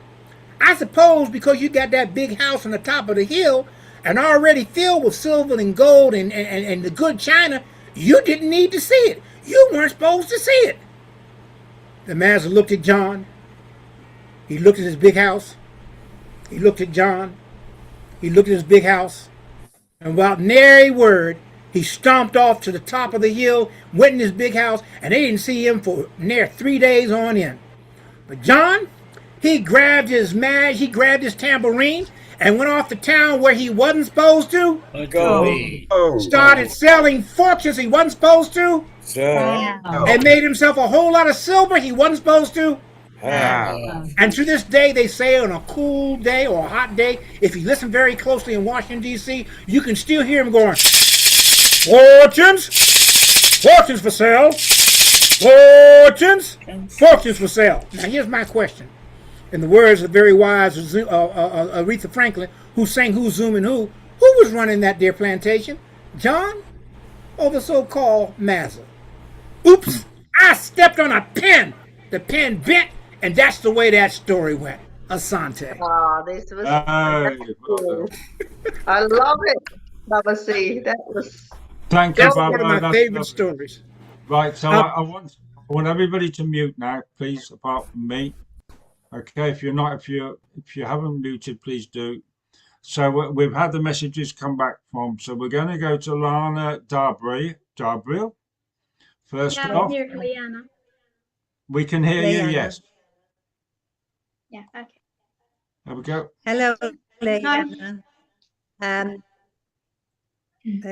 I suppose because you got that big house on the top of the hill and already filled with silver and gold and the good china, you didn't need to see it. You weren't supposed to see it. The master looked at John. He looked at his big house. He looked at John. He looked at his big house. And without nary word, he stomped off to the top of the hill, went in his big house, and they didn't see him for near 3 days on end. But John, he grabbed his tambourine, and went off to town where he wasn't supposed to. Oh, Started selling fortunes he wasn't supposed to, and made himself a whole lot of silver he wasn't supposed to. And to this day, they say on a cool day or a hot day, if you listen very closely in Washington, D.C., you can still hear him going, fortunes, fortunes for sale, fortunes, fortunes for sale. Now, here's my question. In the words of very wise Aretha Franklin, who sang Who's Zooming Who was running that there plantation? John or the so-called Mazza? Oops, I stepped on a pen. The pen bent, and that's the way that story went. Asante. Oh, this was Well, I love it, Baba C. That was thank you, That's one of Barbara. my That's favorite lovely. stories. Right, so I want everybody to mute now, please, apart from me. Okay, if you haven't muted, please do. So we've had the messages come back from. So we're going to go to Lana Darbriel. First off, Here, Liana. we can hear you. Liana. Yes, Yeah, okay. there we go. Hello, Leanna. There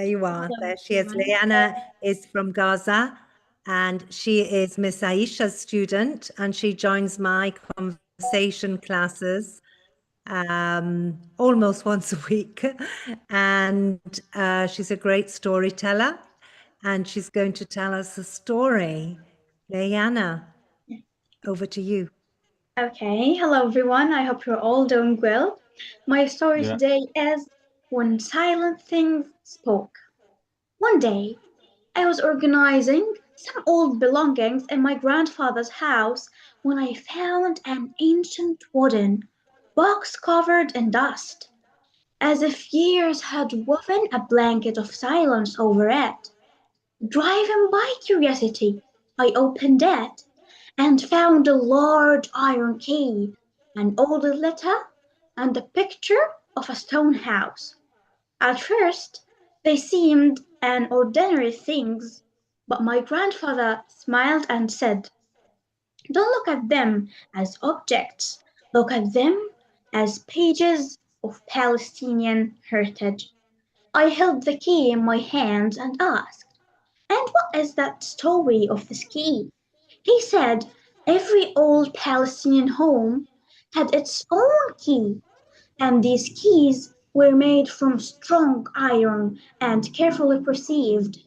you are. There she is. Leanna is from Gaza, and she is Miss Aisha's student, and she joins my conversation classes almost once a week. And she's a great storyteller, and she's going to tell us a story. Leanna, over to you. Okay, hello everyone. I hope you're all doing well. My story today is When Silent Things Spoke. One day, I was organizing some old belongings in my grandfather's house when I found an ancient wooden box covered in dust, as if years had woven a blanket of silence over it. Driving by curiosity, I opened it and found a large iron key, an old letter, and a picture of a stone house. At first, they seemed an ordinary things, but my grandfather smiled and said, "Don't look at them as objects, look at them as pages of Palestinian heritage." I held the key in my hands and asked, "And what is that story of this key?" He said every old Palestinian home had its own key, and these keys were made from strong iron and carefully perceived.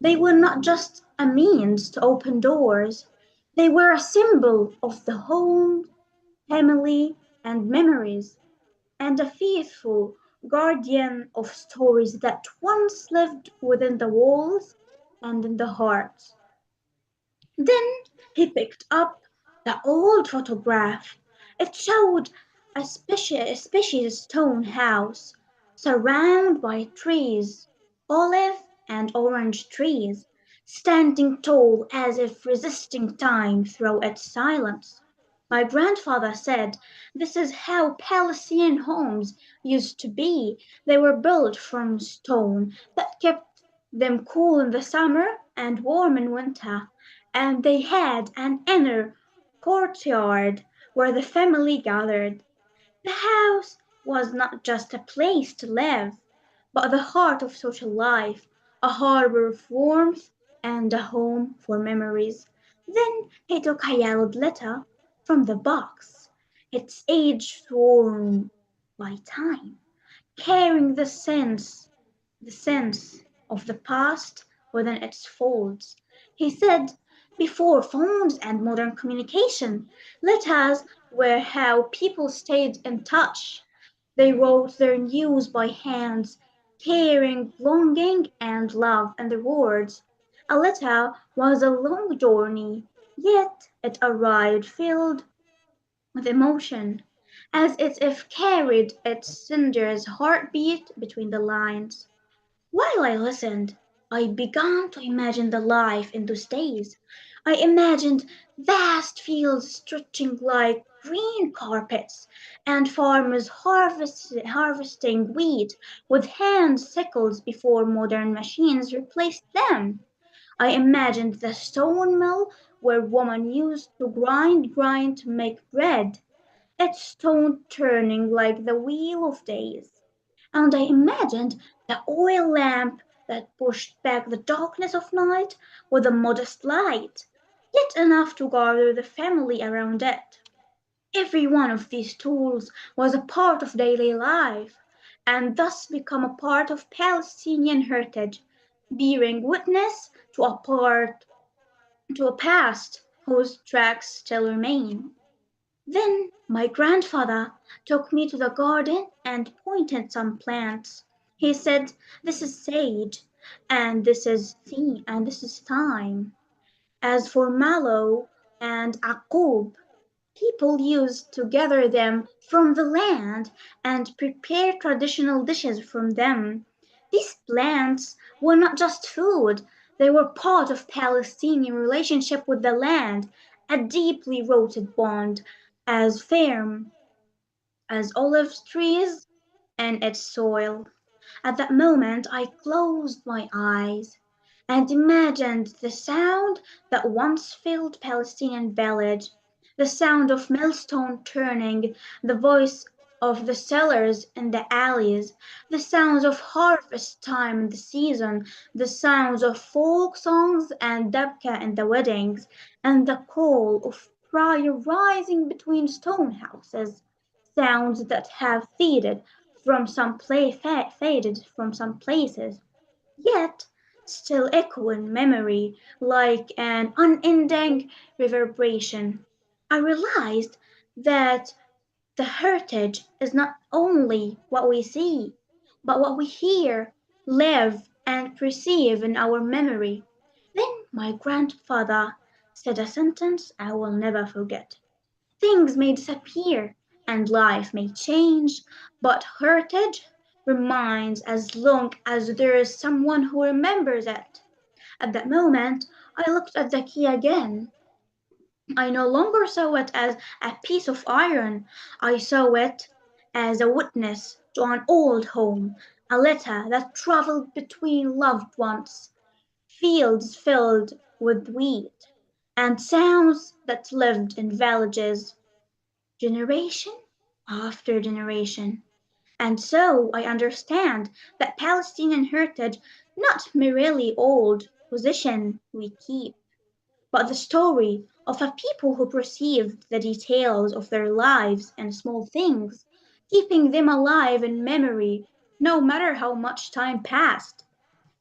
They were not just a means to open doors, they were a symbol of the home, family, and memories, and a faithful guardian of stories that once lived within the walls and in the hearts. Then he picked up the old photograph. It showed a spacious stone house surrounded by trees, olive and orange trees, standing tall as if resisting time through its silence. My grandfather said this is how Palestinian homes used to be. They were built from stone that kept them cool in the summer and warm in winter, and they had an inner courtyard where the family gathered. The house was not just a place to live, but the heart of social life, a harbor of warmth and a home for memories. Then he took a yellowed letter from the box, its age worn by time, carrying the sense of the past within its folds. He said, before phones and modern communication, letters were how people stayed in touch. They wrote their news by hands, carrying longing and love in their words. A letter was a long journey, yet it arrived filled with emotion, as if carried its sender's heartbeat between the lines. While I listened, I began to imagine the life in those days. I imagined vast fields stretching like green carpets, and farmers harvesting wheat with hand sickles before modern machines replaced them. I imagined the stone mill where women used to grind to make bread, its stone turning like the wheel of days. And I imagined the oil lamp that pushed back the darkness of night with a modest light, yet enough to gather the family around it. Every one of these tools was a part of daily life, and thus become a part of Palestinian heritage, bearing witness to a past whose tracks still remain. Then my grandfather took me to the garden and pointed some plants. He said, "This is sage, and this is thyme. As for mallow and aqub, people used to gather them from the land and prepare traditional dishes from them. These plants were not just food, they were part of Palestinian relationship with the land, a deeply rooted bond, as firm as olive trees and its soil. At that moment I closed my eyes and imagined the sound that once filled Palestinian village, the sound of millstone turning, the voice of the sellers in the alleys, the sounds of harvest time in the season, the sounds of folk songs and dabka in the weddings, and the call of prayer rising between stone houses, sounds that have faded from some places, yet still echo in memory like an unending reverberation. I realized that the heritage is not only what we see, but what we hear, live, and perceive in our memory. Then my grandfather said a sentence I will never forget. Things may disappear and life may change, but heritage remains as long as there is someone who remembers it. At that moment, I looked at the key again. I no longer saw it as a piece of iron. I saw it as a witness to an old home, a letter that traveled between loved ones, fields filled with wheat, and sounds that lived in villages generation after generation. And so I understand that Palestinian heritage not merely old possession we keep, but the story of a people who perceived the details of their lives and small things, keeping them alive in memory no matter how much time passed.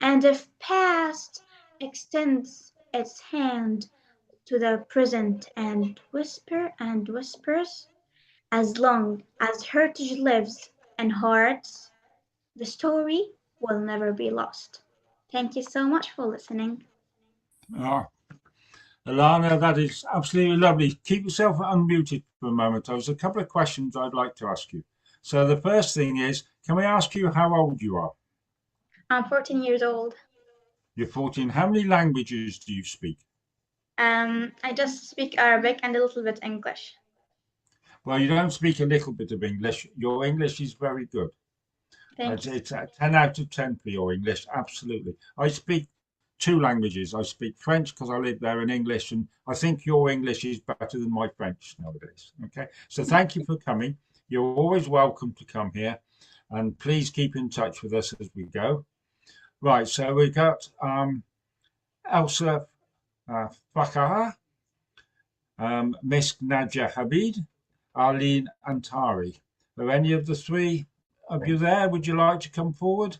And if past extends its hand to the present and whispers, as long as heritage lives in hearts, the story will never be lost. Thank you so much for listening. Oh, Alana, that is absolutely lovely. Keep yourself unmuted for a moment. There's a couple of questions I'd like to ask you. So the first thing is, can we ask you how old you are? I'm 14 years old. You're 14. How many languages do you speak? I just speak Arabic and a little bit English. Well, you don't speak a little bit of English. Your English is very good. Thank you. It's a 10 out of 10 for your English, absolutely. I speak two languages. I speak French because I live there in English, and I think your English is better than my French nowadays. Okay, so thank you for coming. You're always welcome to come here, and please keep in touch with us as we go. Right, so we got Elsa Fakara, Misk Nadia Habib, Arlene Antari. Are any of the three of you there? Would you like to come forward?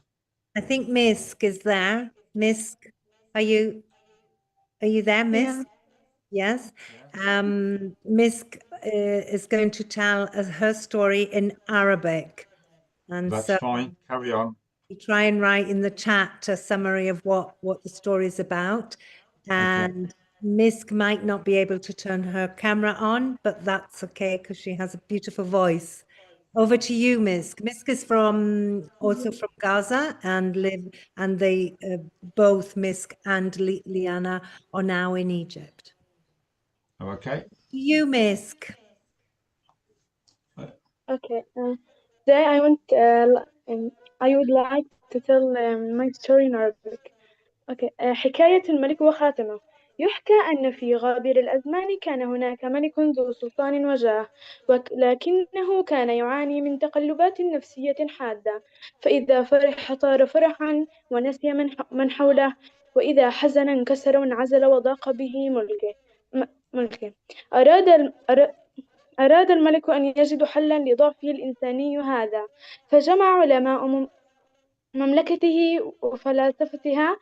I think Misk is there. Misk, are you there, Misk? Yes. Misk is going to tell her story in Arabic. And that's so fine. Carry on. we try and write in the chat a summary of what the story is about. And Misk might not be able to turn her camera on, but that's okay because she has a beautiful voice. Over to you, Misk. Misk is also from Gaza and they both Misk and Liana are now in Egypt. Okay. You, Misk. Okay. Today I would like to tell my story in Arabic. Okay. حكاية الملك وخاتمه. يحكى أن في غابر الأزمان كان هناك ملك ذو سلطان وجاه، ولكنه كان يعاني من تقلبات نفسية حادة، فإذا فرح طار فرحا ونسي من حوله، وإذا حزن انكسر وانعزل وضاق به ملكه. أراد الملك أن يجد حلا لضعفه الإنساني هذا، فجمع علماء مملكته وفلاسفتها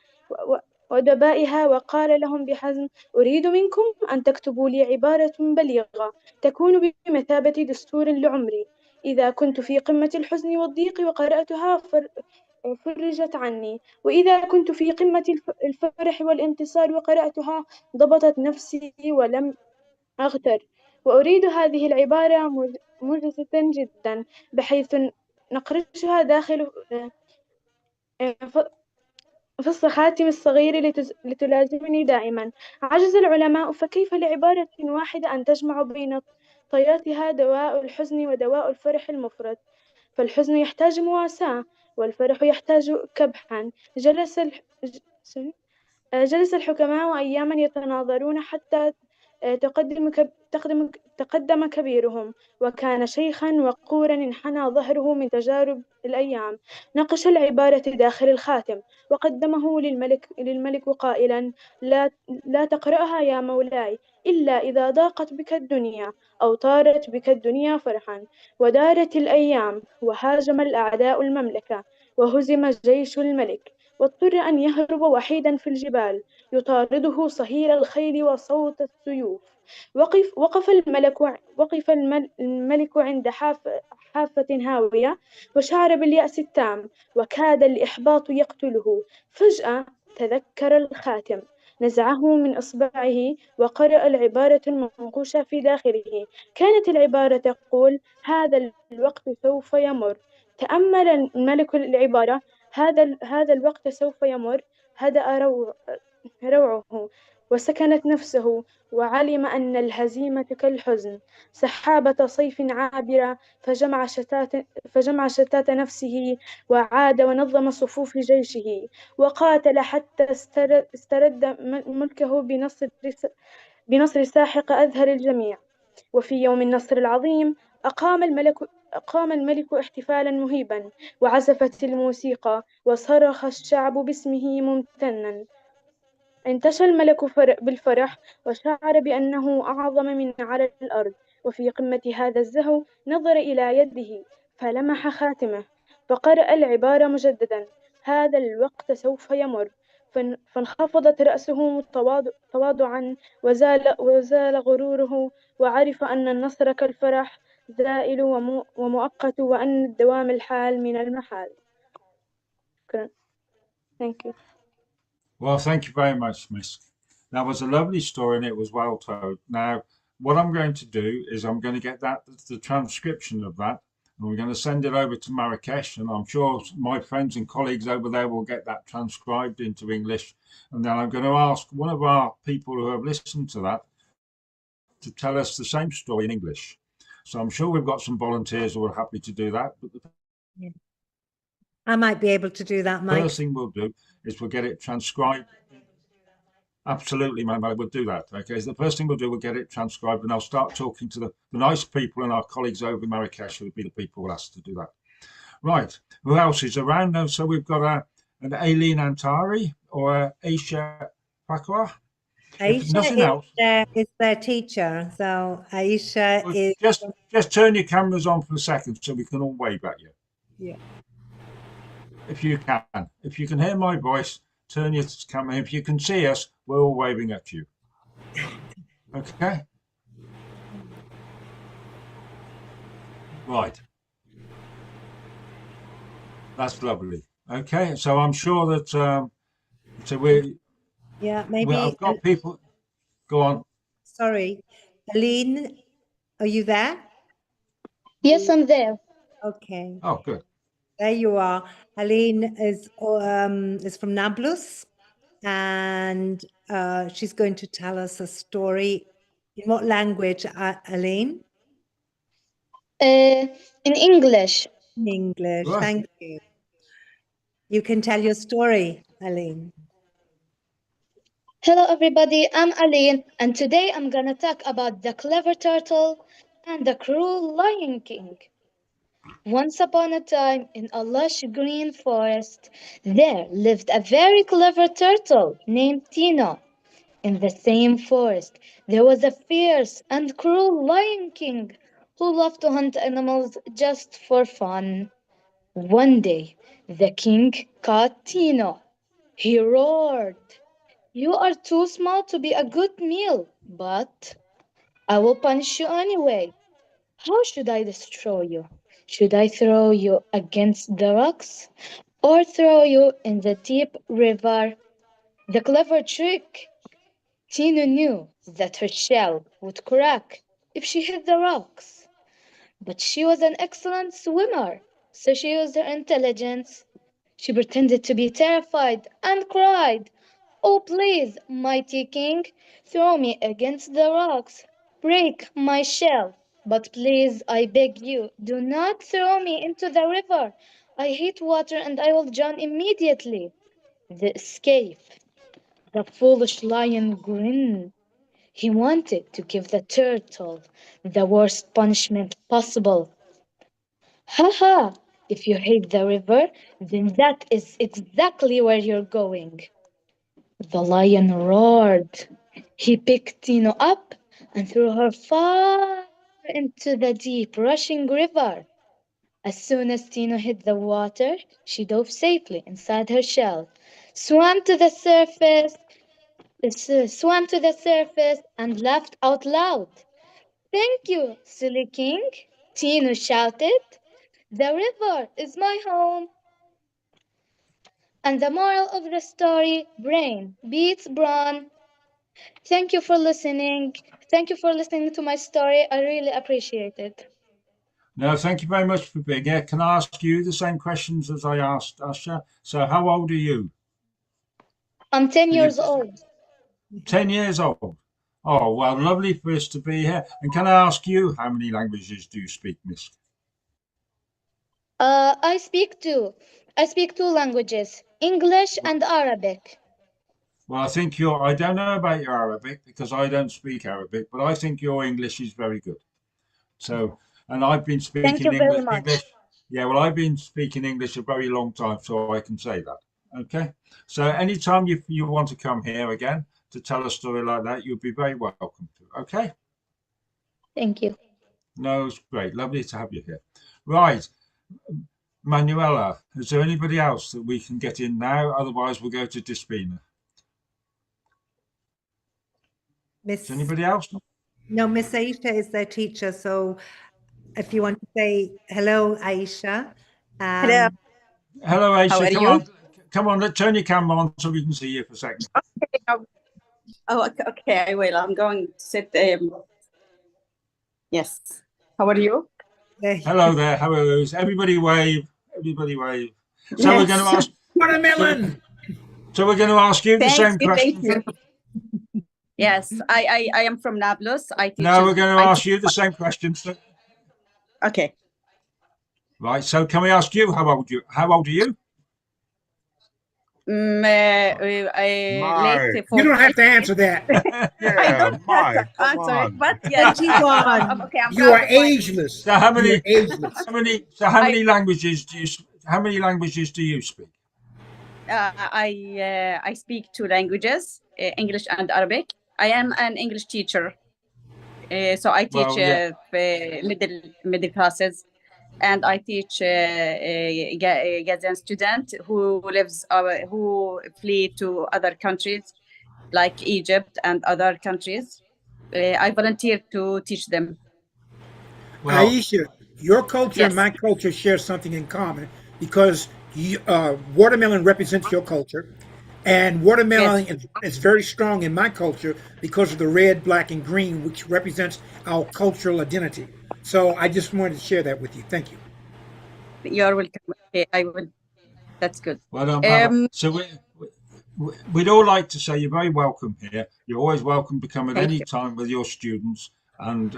وأدبائها وقال لهم بحزم: أريد منكم أن تكتبوا لي عبارة بليغة تكون بمثابة دستور لعمري. إذا كنت في قمة الحزن والضيق وقرأتها فرجت عني، وإذا كنت في قمة الفرح والانتصار وقرأتها ضبطت نفسي ولم أغتر. وأريد هذه العبارة موجزة جدا بحيث نقرشها داخل فص خاتم الصغير لتلازمني دائما. عجز العلماء، فكيف لعبارة واحدة أن تجمع بين طياتها دواء الحزن ودواء الفرح المفرط؟ فالحزن يحتاج مواساة، والفرح يحتاج كبحا. جلس الحكماء أياما يتناظرون حتى تقدم كبيرهم، وكان شيخا وقورا انحنى ظهره من تجارب الأيام. نقش العبارة داخل الخاتم وقدمه للملك قائلا: لا تقرأها يا مولاي إلا إذا ضاقت بك الدنيا أو طارت بك الدنيا فرحا. ودارت الأيام وهاجم الأعداء المملكة، وهزم جيش الملك، واضطر أن يهرب وحيدا في الجبال يطارده صهيل الخيل وصوت السيوف. وقف الملك عند حافة هاوية، وشعر باليأس التام، وكاد الإحباط يقتله. فجأة تذكر الخاتم، نزعه من إصبعه وقرأ العبارة المنقوشة في داخله. كانت العبارة تقول: هذا الوقت سوف يمر. تأمل الملك العبارة: هذا الوقت سوف يمر. هدأ روعه وسكنت نفسه، وعلم أن الهزيمة كالحزن، سحابة صيف عابرة. فجمع شتات نفسه وعاد ونظم صفوف جيشه، وقاتل حتى استرد ملكه بنصر ساحق أذهل الجميع. وفي يوم النصر العظيم أقام الملك احتفالا مهيبا، وعزفت الموسيقى، وصرخ الشعب باسمه ممتنا. انتشى الملك بالفرح، وشعر بأنه أعظم من على الأرض. وفي قمة هذا الزهو نظر إلى يده فلمح خاتمه، فقرأ العبارة مجددا: هذا الوقت سوف يمر. فانخفضت رأسه تواضعا، وزال غروره، وعرف أن النصر كالفرح زائل ومؤقت، وأن الدوام الحال من المحال. شكرا. Thank you. Well, thank you very much, Miss. That was a lovely story and it was well told. Now, what I'm going to do is I'm going to get the transcription of that, and we're going to send it over to Marrakesh, and I'm sure my friends and colleagues over there will get that transcribed into English. And then I'm going to ask one of our people who have listened to that to tell us the same story in English. So I'm sure we've got some volunteers who are happy to do that. But Yeah. I might be able to do that, Mike. First thing we'll do is we'll get it transcribed. Absolutely, man, we'll do that. Okay, so the first thing we'll do, we'll get it transcribed, and I'll start talking to the nice people and our colleagues over in Marrakesh who will be the people who will ask to do that. Right, who else is around now? So we've got an Aileen Antari or Aisha Pakwa. Aisha is their teacher, so Aisha is... Just turn your cameras on for a second so we can all wave at you. Yeah. If you can. If you can hear my voice, turn your camera. If you can see us, we're all waving at you. Okay? Right. That's lovely. Okay, so I'm sure that maybe I've got people. Go on. Sorry, Aline, are you there? Yes, I'm there. Okay. Oh, good. There you are. Aline is from Nablus, and she's going to tell us a story. In what language, Aline? In English. In English. Right. Thank you. You can tell your story, Aline. Hello everybody, I'm Aline, and today I'm gonna talk about the clever turtle and the cruel Lion King. Once upon a time, in a lush green forest, there lived a very clever turtle named Tino. In the same forest, there was a fierce and cruel Lion King who loved to hunt animals just for fun. One day, the king caught Tino. He roared, "You are too small to be a good meal, but I will punish you anyway. How should I destroy you? Should I throw you against the rocks or throw you in the deep river?" The clever trick. Tina knew that her shell would crack if she hit the rocks, but she was an excellent swimmer, so she used her intelligence. She pretended to be terrified and cried, "Oh, please, mighty king, throw me against the rocks. Break my shell. But please, I beg you, do not throw me into the river. I hate water and I will drown immediately." The escape. The foolish lion grinned. He wanted to give the turtle the worst punishment possible. "Ha ha! If you hate the river, then that is exactly where you're going." The lion roared. He picked Tino up and threw her far into the deep, rushing river. As soon as Tino hit the water, she dove safely inside her shell, swam to the surface, and laughed out loud. "Thank you, silly king," Tino shouted. "The river is my home." And the moral of the story, brain beats brawn. Thank you for listening. Thank you for listening to my story. I really appreciate it. No, thank you very much for being here. Can I ask you the same questions as I asked Asha? So how old are you? I'm 10 years old. 10 years old. Oh, well, lovely for us to be here. And can I ask you, how many languages do you speak, Miss? I speak two languages, English and Arabic. Well, I think I don't know about your Arabic because I don't speak Arabic, but I think your English is very good. So, and I've been speaking Thank you very much. English. Yeah, well, I've been speaking English a very long time, so I can say that. Okay. So anytime you want to come here again to tell a story like that, you'll be very welcome to. Okay. Thank you. No, it's great. Lovely to have you here. Right. Manuela, is there anybody else that we can get in now? Otherwise, we'll go to Despina. Is anybody else? No, Miss Aisha is their teacher. So if you want to say hello, Aisha. Hello. Hello, Aisha. How are come you? on. Come on, turn your camera on so we can see you for a second. Okay. Oh, okay, I will. I'm going to sit. Yes. How are you? Hello there. How are you? Everybody wave. Everybody wave. So Yes. we're going to ask. Watermelon. So we're going to ask you the same question. Thank you. Yes, I am from Nablus. I teach. No, we're going to ask you the same question. Okay. Right. So can we ask you how old are you? You don't have to answer that. Yeah, Mike, come Answer on. it, but yeah, okay. You are ageless. So how many? You're ageless. How many languages do you? How many languages do you speak? I speak two languages, English and Arabic. I am an English teacher, so I teach middle classes, and I teach Gazan student who flee to other countries like Egypt and other countries. I volunteer to teach them. Well, Aisha, your culture Yes. and my culture share something in common because watermelon represents your culture, and watermelon is very strong in my culture because of the red, black, and green, which represents our cultural identity. So I just wanted to share that with you. Thank you. You're welcome. Okay, I will. That's good. Well done. So we'd all like to say you're very welcome here. You're always welcome to come at any time with your students, and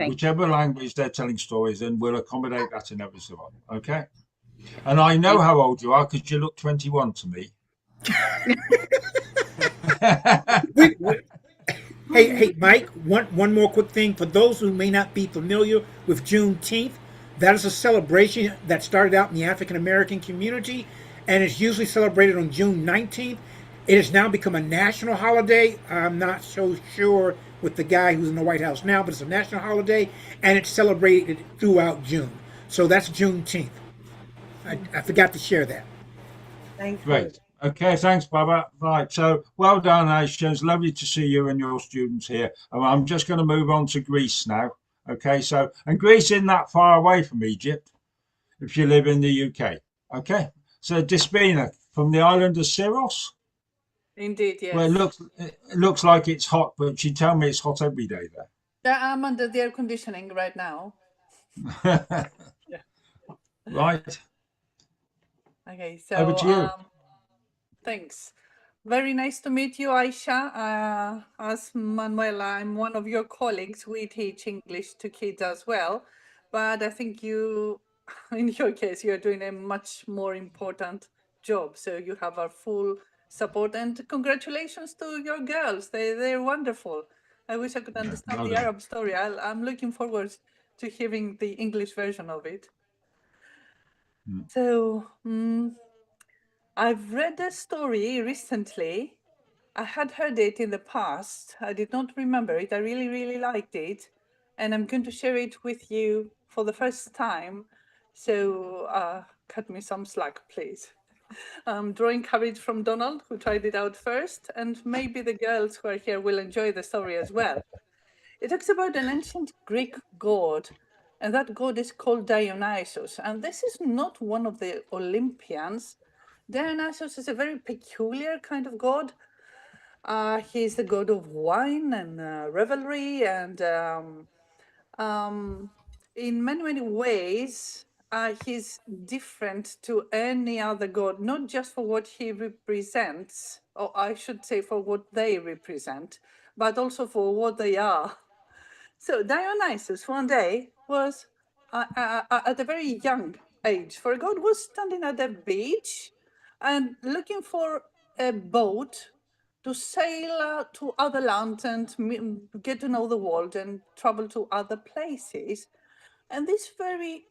whichever language they're telling stories in, we'll accommodate that in every so on. Okay. And I know how old you are because you look 21 to me. Hey, Mike, one more quick thing. For those who may not be familiar with Juneteenth, that is a celebration that started out in the African American community and is usually celebrated on June 19th. It has now become a national holiday. I'm not so sure with the guy who's in the White House now, but it's a national holiday and it's celebrated throughout June. So that's Juneteenth. I forgot to share that. Thank you. Great. Okay, thanks, Baba. Right, so well done, Aisha. It's lovely to see you and your students here. I'm just going to move on to Greece now. Okay, so, and Greece isn't that far away from Egypt if you live in the UK. Okay, so Despina from the island of Syros. Indeed, yes. Well, it looks like it's hot, but you tell me it's hot every day there. Yeah, I'm under the air conditioning right now. Yeah. Right. Okay, so over to you. Thanks. Very nice to meet you, Aisha. As Manuela, I'm one of your colleagues. We teach English to kids as well. But I think you, in your case, you're doing a much more important job. So you have our full support, and congratulations to your girls. They're wonderful. I wish I could understand the Arab story. I'm looking forward to hearing the English version of it. So I've read a story recently. I had heard it in the past. I did not remember it. I really, really liked it. And I'm going to share it with you for the first time. So cut me some slack, please. I'm drawing courage from Donald, who tried it out first, and maybe the girls who are here will enjoy the story as well. It talks about an ancient Greek god, and that god is called Dionysus. And this is not one of the Olympians. Dionysus is a very peculiar kind of god. He's the god of wine and revelry, and in many, many ways, he's different to any other god, not just for what he represents, or I should say for what they represent, but also for what they are. So Dionysus one day was at a very young age, for a god, was standing at the beach and looking for a boat to sail to other lands and get to know the world and travel to other places. And this very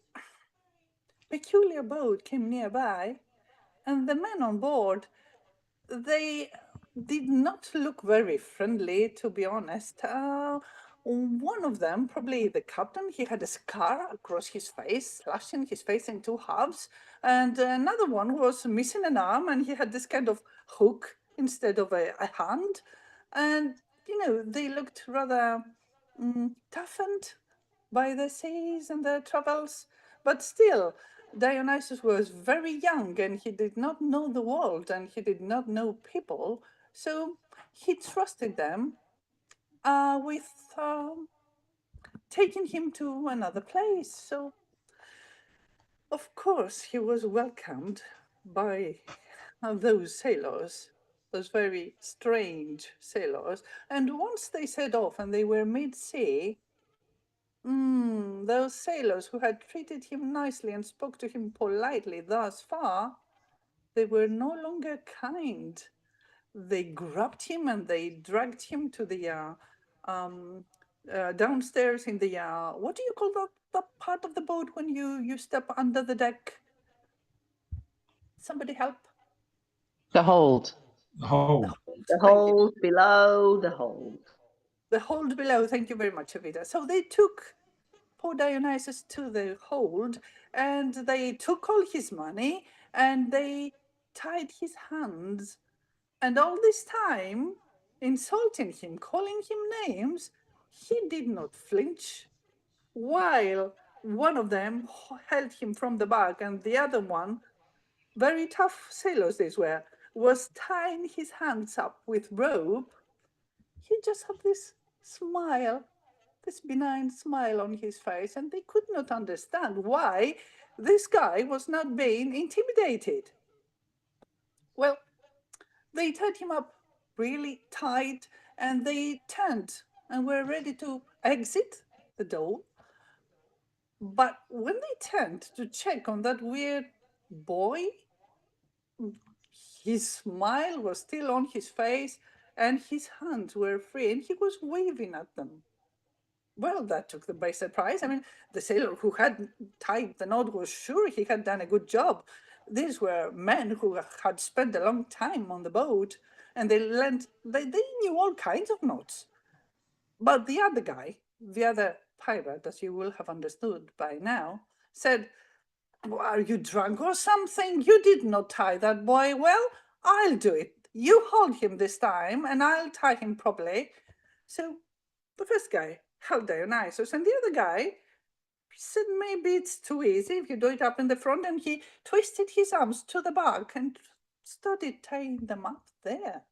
peculiar boat came nearby, and the men on board, they did not look very friendly, to be honest. One of them, probably the captain, he had a scar across his face, slashing his face in two halves. And another one was missing an arm, and he had this kind of hook instead of a hand. And, you know, they looked rather toughened by the seas and the travels. But still, Dionysus was very young, and he did not know the world, and he did not know people. So he trusted them with taking him to another place. So, of course, he was welcomed by those sailors, those very strange sailors. And once they set off and they were mid-sea, those sailors who had treated him nicely and spoke to him politely thus far, they were no longer kind. They grabbed him and they dragged him to the downstairs in the what do you call that part of the boat when you step under the deck? Somebody help. The hold. The hold. The hold below the hold. The hold below. Thank you very much, Evita. So they took poor Dionysus to the hold, and they took all his money, and they tied his hands. And all this time, insulting him, calling him names, he did not flinch. While one of them held him from the back, and the other one, very tough sailors these were, was tying his hands up with rope. He just had this smile, this benign smile on his face, and they could not understand why this guy was not being intimidated. Well, they tied him up really tight, and they turned and were ready to exit the door. But when they turned to check on that weird boy, his smile was still on his face, and his hands were free, and he was waving at them. Well, that took them by surprise. I mean, the sailor who had tied the knot was sure he had done a good job. These were men who had spent a long time on the boat, and they knew all kinds of knots. But the other guy, the other pirate, as you will have understood by now, said, "Are you drunk or something? You did not tie that boy well. I'll do it. You hold him this time, and I'll tie him properly." So the first guy held Dionysus, and the other guy said, "Maybe it's too easy if you do it up in the front," and he twisted his arms to the back and started tying them up there.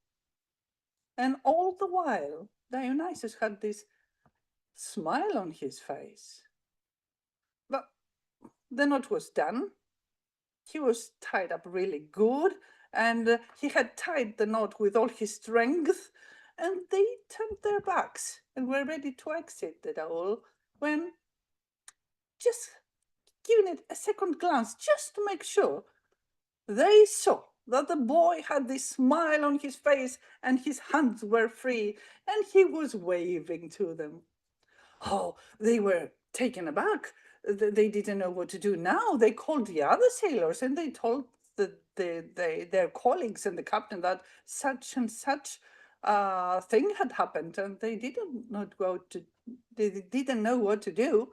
And all the while, Dionysus had this smile on his face. But the knot was done. He was tied up really good, and he had tied the knot with all his strength, and they turned their backs and were ready to exit the dole when, just giving it a second glance just to make sure, they saw that the boy had this smile on his face and his hands were free and he was waving to them. Oh, they were taken aback. They didn't know what to do now. They called the other sailors and they told their colleagues and the captain that such and such thing had happened, and they didn't know what to do.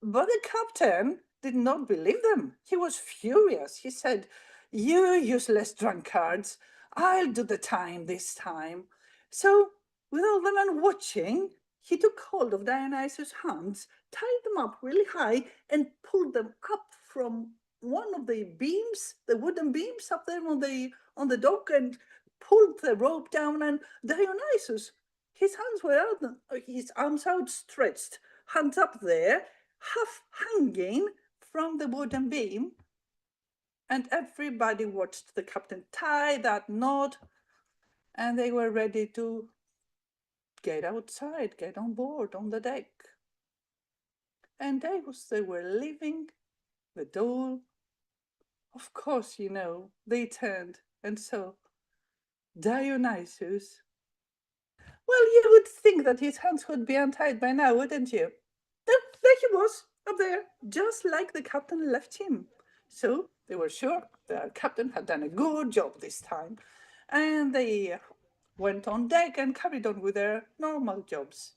But the captain did not believe them. He was furious. He said, "You useless drunkards, I'll do the time this time." So, with all the men watching, he took hold of Dionysus' hands, tied them up really high, and pulled them up from one of the beams, the wooden beams up there on the dock, and pulled the rope down. And Dionysus, his hands were out, his arms outstretched, hands up there, half hanging from the wooden beam. And everybody watched the captain tie that knot, and they were ready to get outside, get on board on the deck. And as they were leaving the dole, of course, they turned and saw Dionysus. Well, you would think that his hands would be untied by now, wouldn't you? There he was, up there, just like the captain left him. So they were sure the captain had done a good job this time. And they went on deck and carried on with their normal jobs.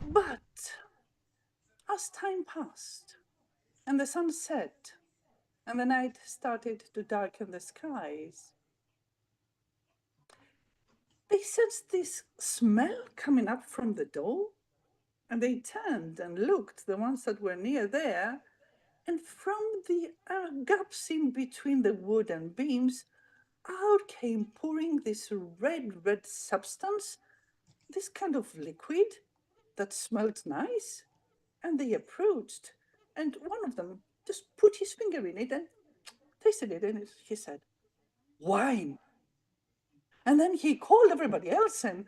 But as time passed and the sun set and the night started to darken the skies, they sensed this smell coming up from the door, and they turned and looked, the ones that were near there, and from the gaps in between the wooden beams, out came pouring this red substance, this kind of liquid that smelled nice. And they approached, and one of them just put his finger in it and tasted it, and he said, "Wine." And then he called everybody else, and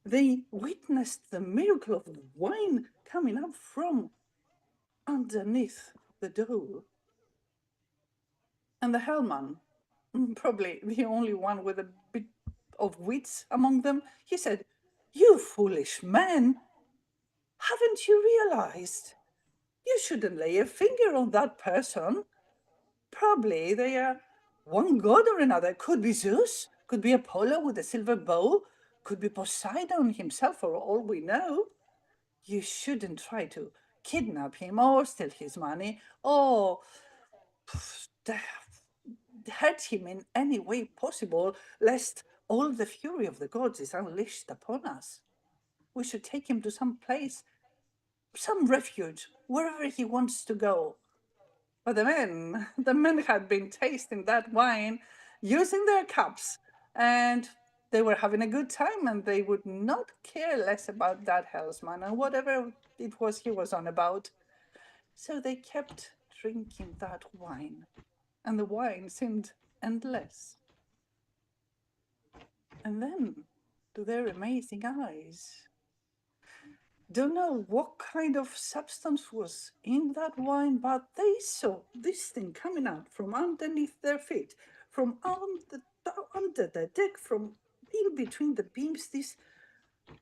they witnessed the miracle of the wine coming up from underneath the dole. And the hellman, probably the only one with a bit of wits among them, he said, "You foolish men, haven't you realized? You shouldn't lay a finger on that person. Probably they are one god or another. Could be Zeus, could be Apollo with a silver bow, could be Poseidon himself for all we know. You shouldn't try to kidnap him or steal his money or hurt him in any way possible, lest all the fury of the gods is unleashed upon us. We should take him to some place, some refuge, wherever he wants to go." But the men had been tasting that wine, using their cups, and they were having a good time, and they would not care less about that hellsman and whatever it was he was on about. So they kept drinking that wine, and the wine seemed endless. And then, to their amazing eyes, don't know what kind of substance was in that wine, but they saw this thing coming out from underneath their feet, from under the deck, from in between the beams, this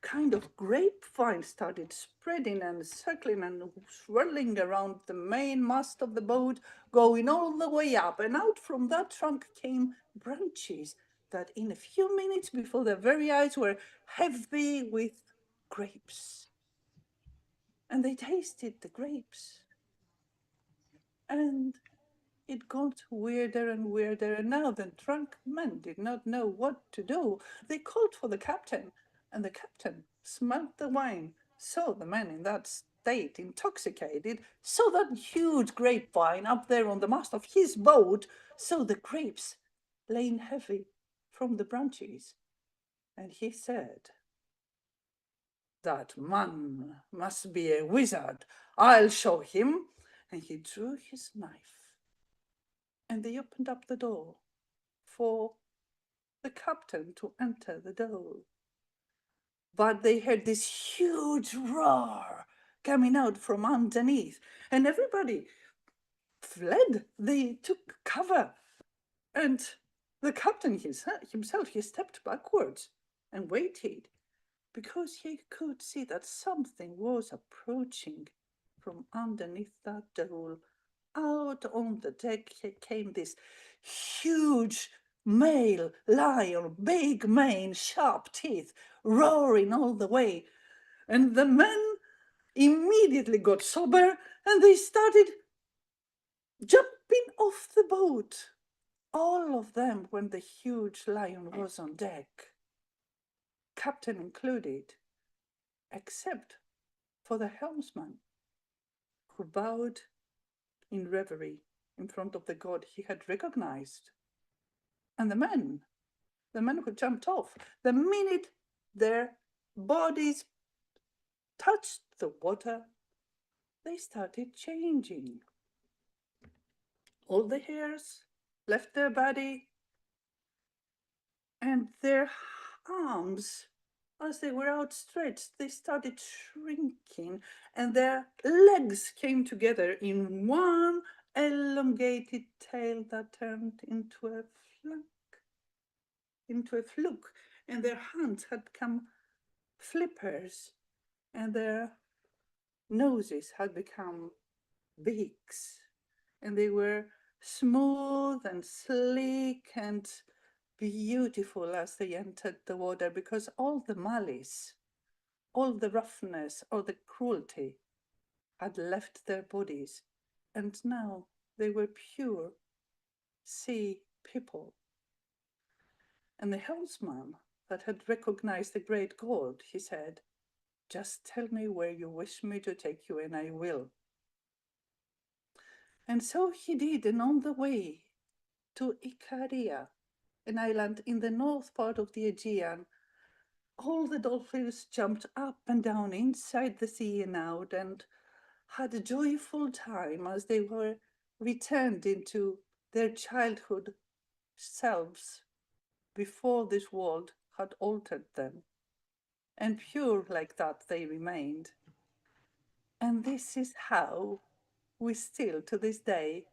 kind of grapevine started spreading and circling and swirling around the main mast of the boat, going all the way up. And out from that trunk came branches that in a few minutes before their very eyes were heavy with grapes. And they tasted the grapes. And it got weirder and weirder. And now the drunk men did not know what to do. They called for the captain. And the captain smelt the wine, saw the men in that state, intoxicated, saw that huge grapevine up there on the mast of his boat, saw the grapes laying heavy from the branches. And he said, "That man must be a wizard. I'll show him." And he drew his knife. And they opened up the door for the captain to enter the door. But they heard this huge roar coming out from underneath, and everybody fled. They took cover. And the captain himself, he stepped backwards and waited, because he could see that something was approaching from underneath that door. Out on the deck came this huge male lion, big mane, sharp teeth, roaring all the way. And the men immediately got sober and they started jumping off the boat. All of them when the huge lion was on deck, captain included, except for the helmsman, who bowed in reverie in front of the god he had recognized. And the men who jumped off, the minute their bodies touched the water, they started changing. All the hairs left their body, and their arms, as they were outstretched, they started shrinking, and their legs came together in one elongated tail that turned into a fluke, and their hands had become flippers, and their noses had become beaks, and they were smooth and sleek and beautiful as they entered the water, because all the malice, all the roughness, all the cruelty had left their bodies, and now they were pure sea people. And the helmsman that had recognized the great god, he said, "Just tell me where you wish me to take you, and I will." And so he did, and on the way to Ikaria, an island in the north part of the Aegean, all the dolphins jumped up and down inside the sea and out, and had a joyful time as they were returned into their childhood selves before this world had altered them. And pure like that they remained. And this is how we still, to this day,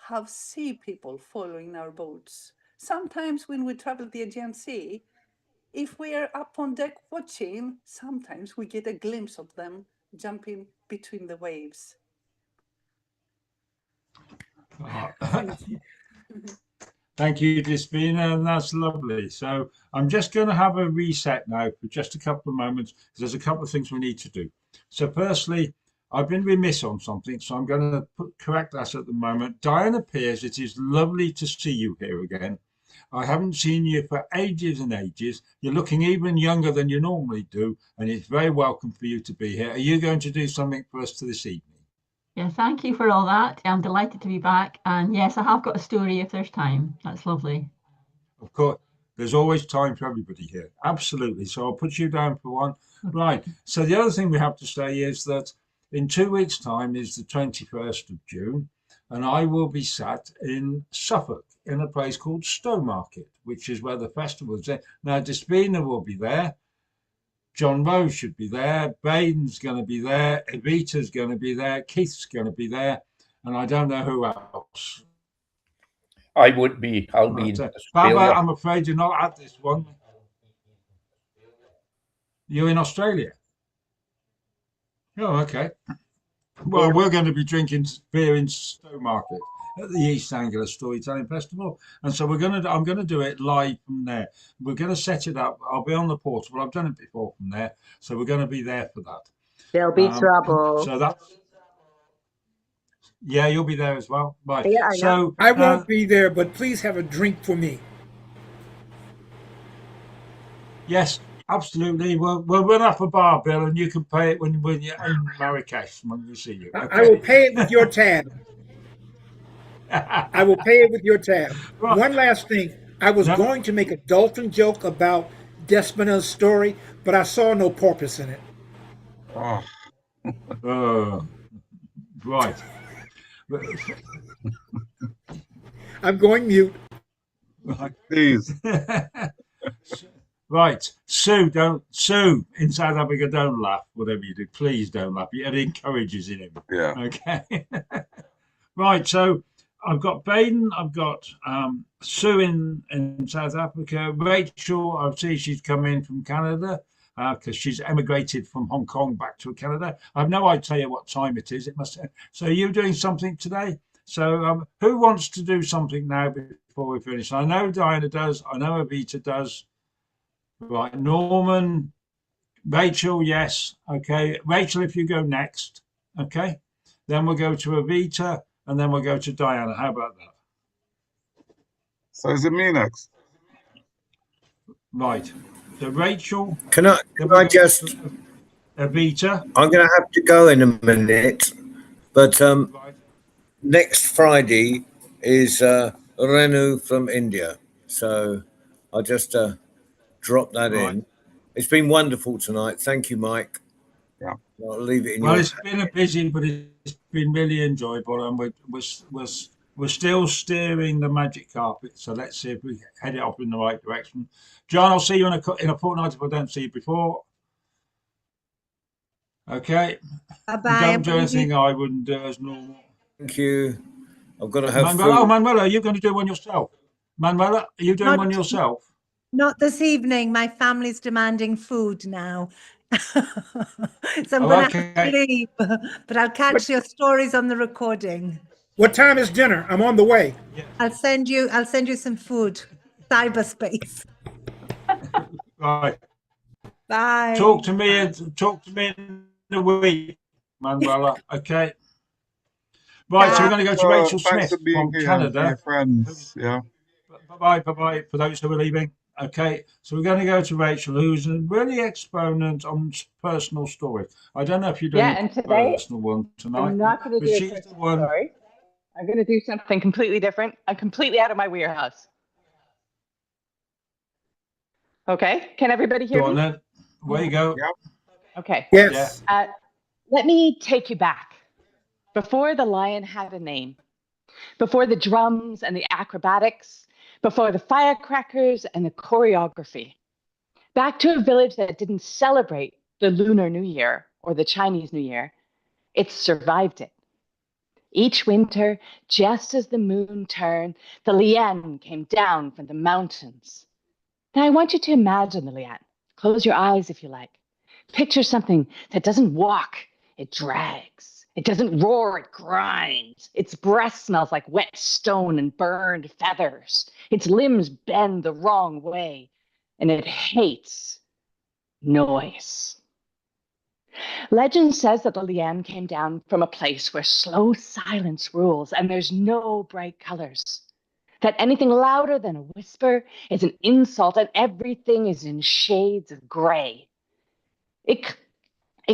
have sea people following our boats. Sometimes when we travel the Aegean Sea, if we are up on deck watching, sometimes we get a glimpse of them jumping between the waves. Thank you, Despina, and that's lovely. So I'm just going to have a reset now for just a couple of moments, because there's a couple of things we need to do. So firstly, I've been remiss on something, so I'm going to correct that at the moment. Diana Pearce, it is lovely to see you here again. I haven't seen you for ages and ages. You're looking even younger than you normally do, and it's very welcome for you to be here. Are you going to do something for us this evening? Yeah, thank you for all that. I'm delighted to be back. And yes, I have got a story if there's time. That's lovely. Of course, there's always time for everybody here. Absolutely. So I'll put you down for one. Right. So the other thing we have to say is that in 2 weeks' time is the 21st of June, and I will be sat in Suffolk in a place called Stowmarket, which is where the festival is. Now, Despina will be there. John Rose should be there. Baden's going to be there. Evita's going to be there. Keith's going to be there. And I don't know who else. I would be. I'll be in Australia. Baba, I'm afraid you're not at this one. You're in Australia? Oh, okay. Well, we're going to be drinking beer in Stowmarket at the East Anglia Storytelling Festival, and so I'm going to do it live from there. We're going to set it up. I'll be on the portable. I've done it before from there, so we're going to be there for that. There'll be trouble. So that's yeah, you'll be there as well, right? Yeah, I know. So I won't be there, but please have a drink for me. yes, absolutely. We'll run up a bar bill, and you can pay it when you're in Marrakesh when we see you. I will pay it with your tab. I will pay it with your tab. Right. One last thing. I was going to make a Dalton joke about Despina's story, but I saw no porpoise in it. Oh. Right. I'm going mute. Please. Right, Sue in South Africa, don't laugh. Whatever you do, please don't laugh. It encourages him. Yeah. Okay. Right. So I've got Baden. I've got Sue in South Africa. Rachel, I see she's come in from Canada because she's emigrated from Hong Kong back to Canada. I have no idea what time it is. It must. So you're doing something today. So who wants to do something now before we finish? I know Diana does. I know Avita does. Right, Norman, Rachel, yes. Okay, Rachel, if you go next. Okay, then we'll go to Avita, and then we'll go to Diana. How about that? So is it me next? Right. So Rachel. Can I just Avita? I'm going to have to go in a minute, but next Friday is Renu from India, so I'll just drop that in. It's been wonderful tonight. Thank you, Mike. Yeah. I'll leave it in Well, your it's been a busy, but it's been really enjoyable, and we're still steering the magic carpet. So let's see if we head it off in the right direction. John, I'll see you in a fortnight if I don't see you before. Okay. Bye-bye. Don't do anything I wouldn't do as normal. Thank you. I've got to have Manuela, food. Manuela, are you going to do one yourself? Manuela, are you doing one yourself? Not this evening. My family's demanding food now. So I'm Oh, going to have okay. to leave, but I'll catch your stories on the recording. What time is dinner? I'm on the way. I'll send you some food. Cyberspace. Right. Bye. Talk to me in a week, Manuela. Okay. Right, so we're going to go to Rachel thanks Smith for being from here, Canada. dear friends. Yeah. Bye-bye for those who are leaving. Okay, so we're going to go to Rachel, who's a really exponent on personal stories. I don't know if you're doing and a today personal one tonight. I'm not going to but do a she's the personal one. story. I'm going to do something completely different. I'm completely out of my wheelhouse. Okay, can everybody hear Go on me? then. Where you go. Okay. Yes. Let me take you back. Before the lion had a name, before the drums and the acrobatics, before the firecrackers and the choreography, back to a village that didn't celebrate the Lunar New Year or the Chinese New Year. It survived it. Each winter, just as the moon turned, the lian came down from the mountains. Now I want you to imagine the lian. Close your eyes if you like. Picture something that doesn't walk, it drags. It doesn't roar, it grinds. Its breath smells like wet stone and burned feathers. Its limbs bend the wrong way, and it hates noise. Legend says that the lian came down from a place where slow silence rules and there's no bright colors. That anything louder than a whisper is an insult and everything is in shades of gray. It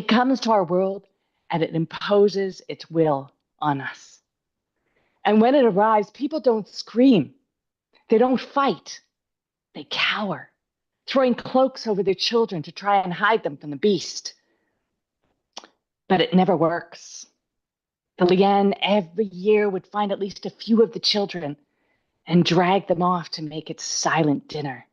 comes to our world and it imposes its will on us. And when it arrives, people don't scream. They don't fight. They cower, throwing cloaks over their children to try and hide them from the beast. But it never works. The lian every year would find at least a few of the children and drag them off to make its silent dinner.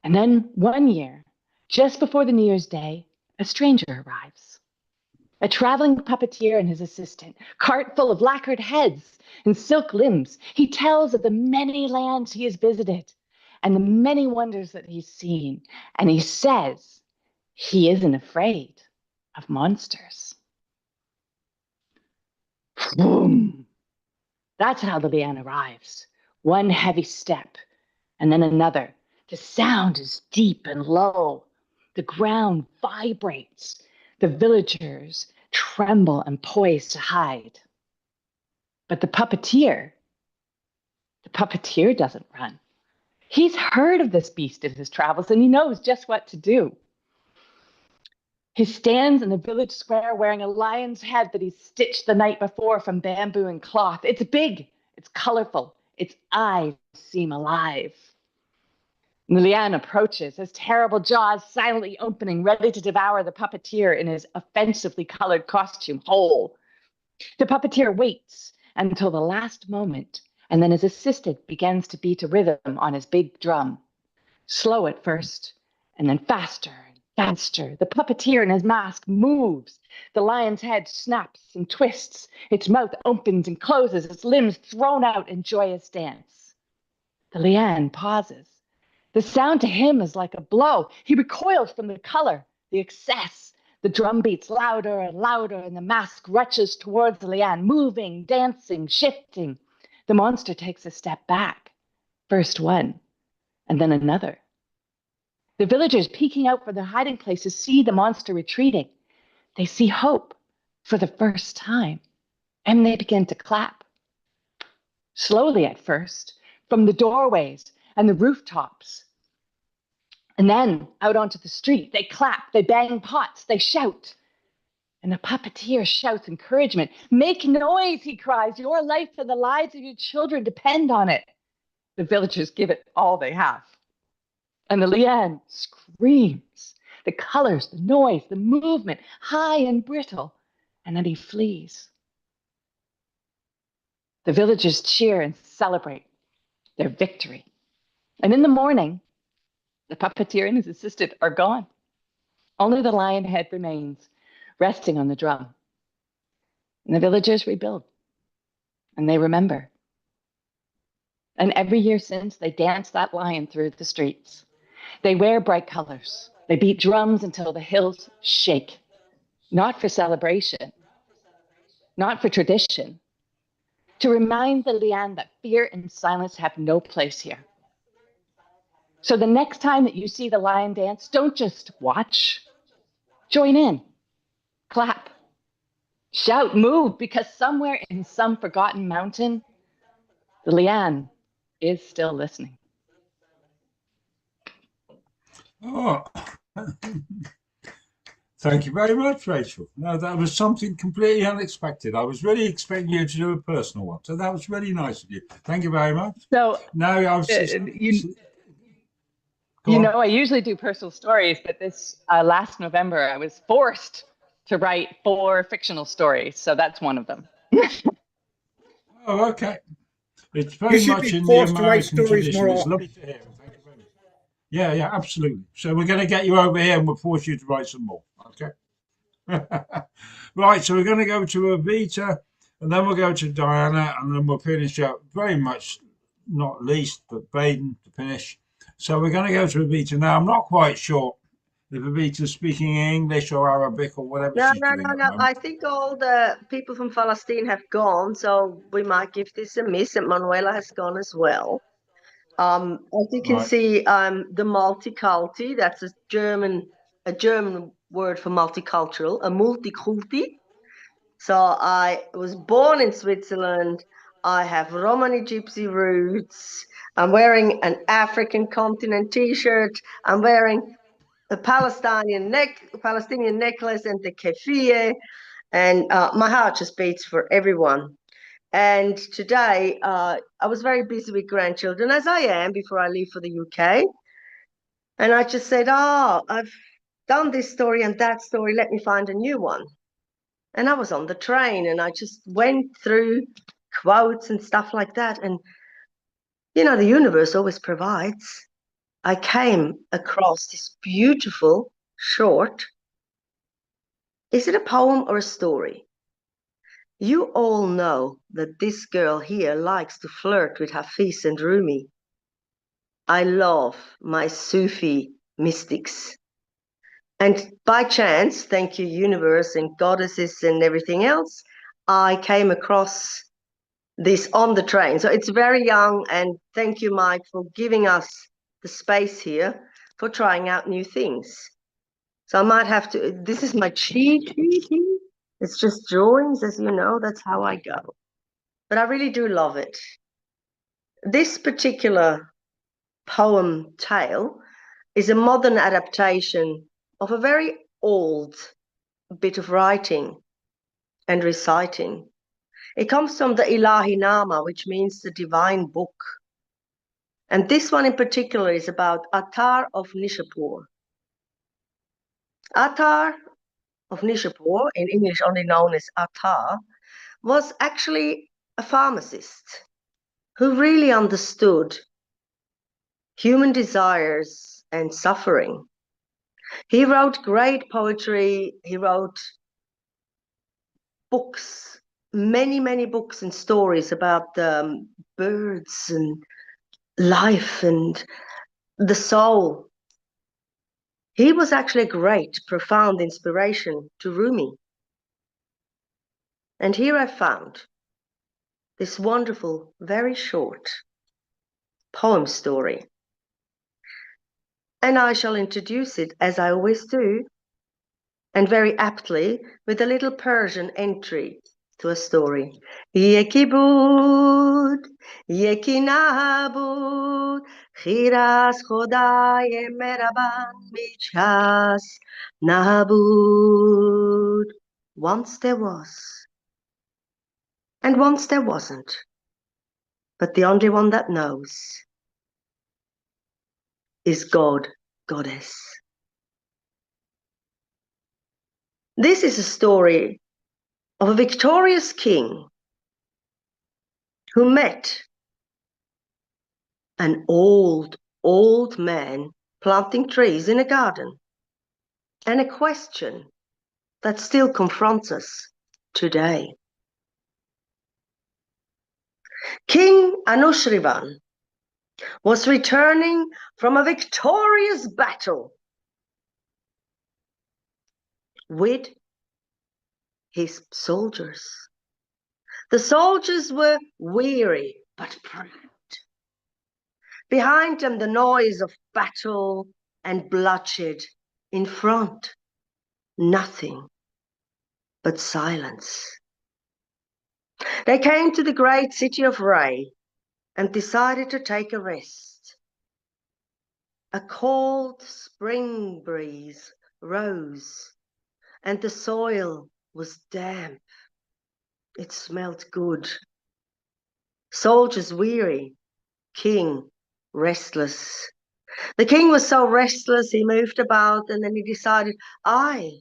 And then one year, just before the New Year's Day, a stranger arrives. A traveling puppeteer and his assistant, cart full of lacquered heads and silk limbs. He tells of the many lands he has visited and the many wonders that he's seen. And he says he isn't afraid of monsters. Boom! That's how the lion arrives. One heavy step, and then another. The sound is deep and low. The ground vibrates. The villagers tremble and poise to hide. But the puppeteer doesn't run. He's heard of this beast in his travels, and he knows just what to do. He stands in the village square wearing a lion's head that he stitched the night before from bamboo and cloth. It's big, it's colorful, its eyes seem alive. And the lion approaches, his terrible jaws silently opening, ready to devour the puppeteer in his offensively colored costume whole. The puppeteer waits until the last moment, and then his assistant begins to beat a rhythm on his big drum. Slow at first, and then faster and faster. The puppeteer in his mask moves. The lion's head snaps and twists. Its mouth opens and closes, its limbs thrown out in joyous dance. The lion pauses. The sound to him is like a blow. He recoils from the color, the excess. The drum beats louder and louder, and the mask rushes towards the lion, moving, dancing, shifting. The monster takes a step back, first one, and then another. The villagers peeking out from their hiding places see the monster retreating. They see hope for the first time, and they begin to clap. Slowly at first, from the doorways and the rooftops. And then out onto the street, they clap, they bang pots, they shout. And the puppeteer shouts encouragement. Make noise, he cries. Your life and the lives of your children depend on it. The villagers give it all they have. And the lion screams. The colors, the noise, the movement, high and brittle. And then he flees. The villagers cheer and celebrate their victory. And in the morning, the puppeteer and his assistant are gone. Only the lion head remains, resting on the drum. And the villagers rebuild, and they remember. And every year since, they dance that lion through the streets. They wear bright colors. They beat drums until the hills shake. Not for celebration, not for tradition, to remind the lion that fear and silence have no place here. So the next time that you see the lion dance, don't just watch. Join in. Clap. Shout, move, because somewhere in some forgotten mountain, the lion is still listening. Oh, thank you very much, Rachel. No, that was something completely unexpected. I was really expecting you to do a personal one, so that was really nice of you. Thank you very much. So now I was I usually do personal stories, but this last November, I was forced to write 4 fictional stories, so that's one of them. Oh, okay. It's very much in the American tradition. It's lovely to hear. Thank you very much. Yeah, absolutely. So we're going to get you over here and we'll force you to write some more. Okay. Right, so we're going to go to Avita, and then we'll go to Diana, and then we'll finish up very much, not least, but Baden to finish. So we're going to go to Avita. Now, I'm not quite sure if Avita's speaking English or Arabic or whatever she's doing. No. I think all the people from Palestine have gone, so we might give this a miss. And Manuela has gone as well. As you can see, the multiculti, that's a German word for multicultural, a multiculti. So I was born in Switzerland. I have Romani Gypsy roots. I'm wearing an African continent T-shirt. I'm wearing a Palestinian necklace and the keffiyeh, and my heart just beats for everyone. And today, I was very busy with grandchildren, as I am before I leave for the UK. And I just said, I've done this story and that story, let me find a new one. And I was on the train and I just went through quotes and stuff like that. And, the universe always provides. I came across this beautiful short. Is it a poem or a story? You all know that this girl here likes to flirt with Hafiz and Rumi. I love my Sufi mystics. And by chance, thank you, universe and goddesses and everything else, I came across this on the train. So it's very young, and thank you, Mike, for giving us the space here for trying out new things. So I might have to, this is my cheat sheet here. It's just drawings, as you know, that's how I go. But I really do love it. This particular poem tale is a modern adaptation of a very old bit of writing and reciting. It comes from the Ilahi Nama, which means the divine book. And this one in particular is about Attar of Nishapur. Attar of Nishapur, in English only known as Attar, was actually a pharmacist who really understood human desires and suffering. He wrote great poetry. He wrote books, many books and stories about birds and life and the soul. He was actually a great, profound inspiration to Rumi. And here I found this wonderful, very short poem story. And I shall introduce it, as I always do, and very aptly, with a little Persian entry to a story. Yeki bud, yeki nabud, khir az Khodaye mehraban bichas nabud. Once there was, and once there wasn't, but the only one that knows is God, Goddess. This is a story of a victorious king who met an old man planting trees in a garden, and a question that still confronts us today. King Anushrivan was returning from a victorious battle with his soldiers. The soldiers were weary but proud. Behind them, the noise of battle and bloodshed. In front, nothing but silence. They came to the great city of Ray and decided to take a rest. A cold spring breeze rose, and the soil was damp. It smelled good. Soldiers weary, king restless. The king was so restless, he moved about, and then he decided, I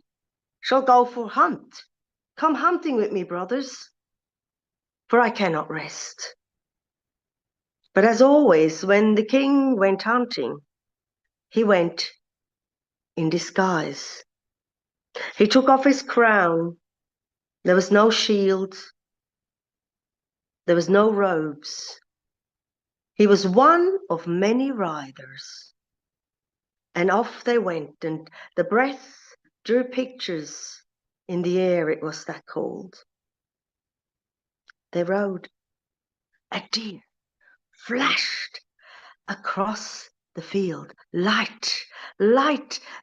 shall go for hunt. Come hunting with me, brothers, for I cannot rest. But as always, when the king went hunting, he went in disguise. He took off his crown. There was no shield. There was no robes. He was one of many riders. And off they went, and the breath drew pictures in the air. It was that cold. They rode. A deer flashed across the field, light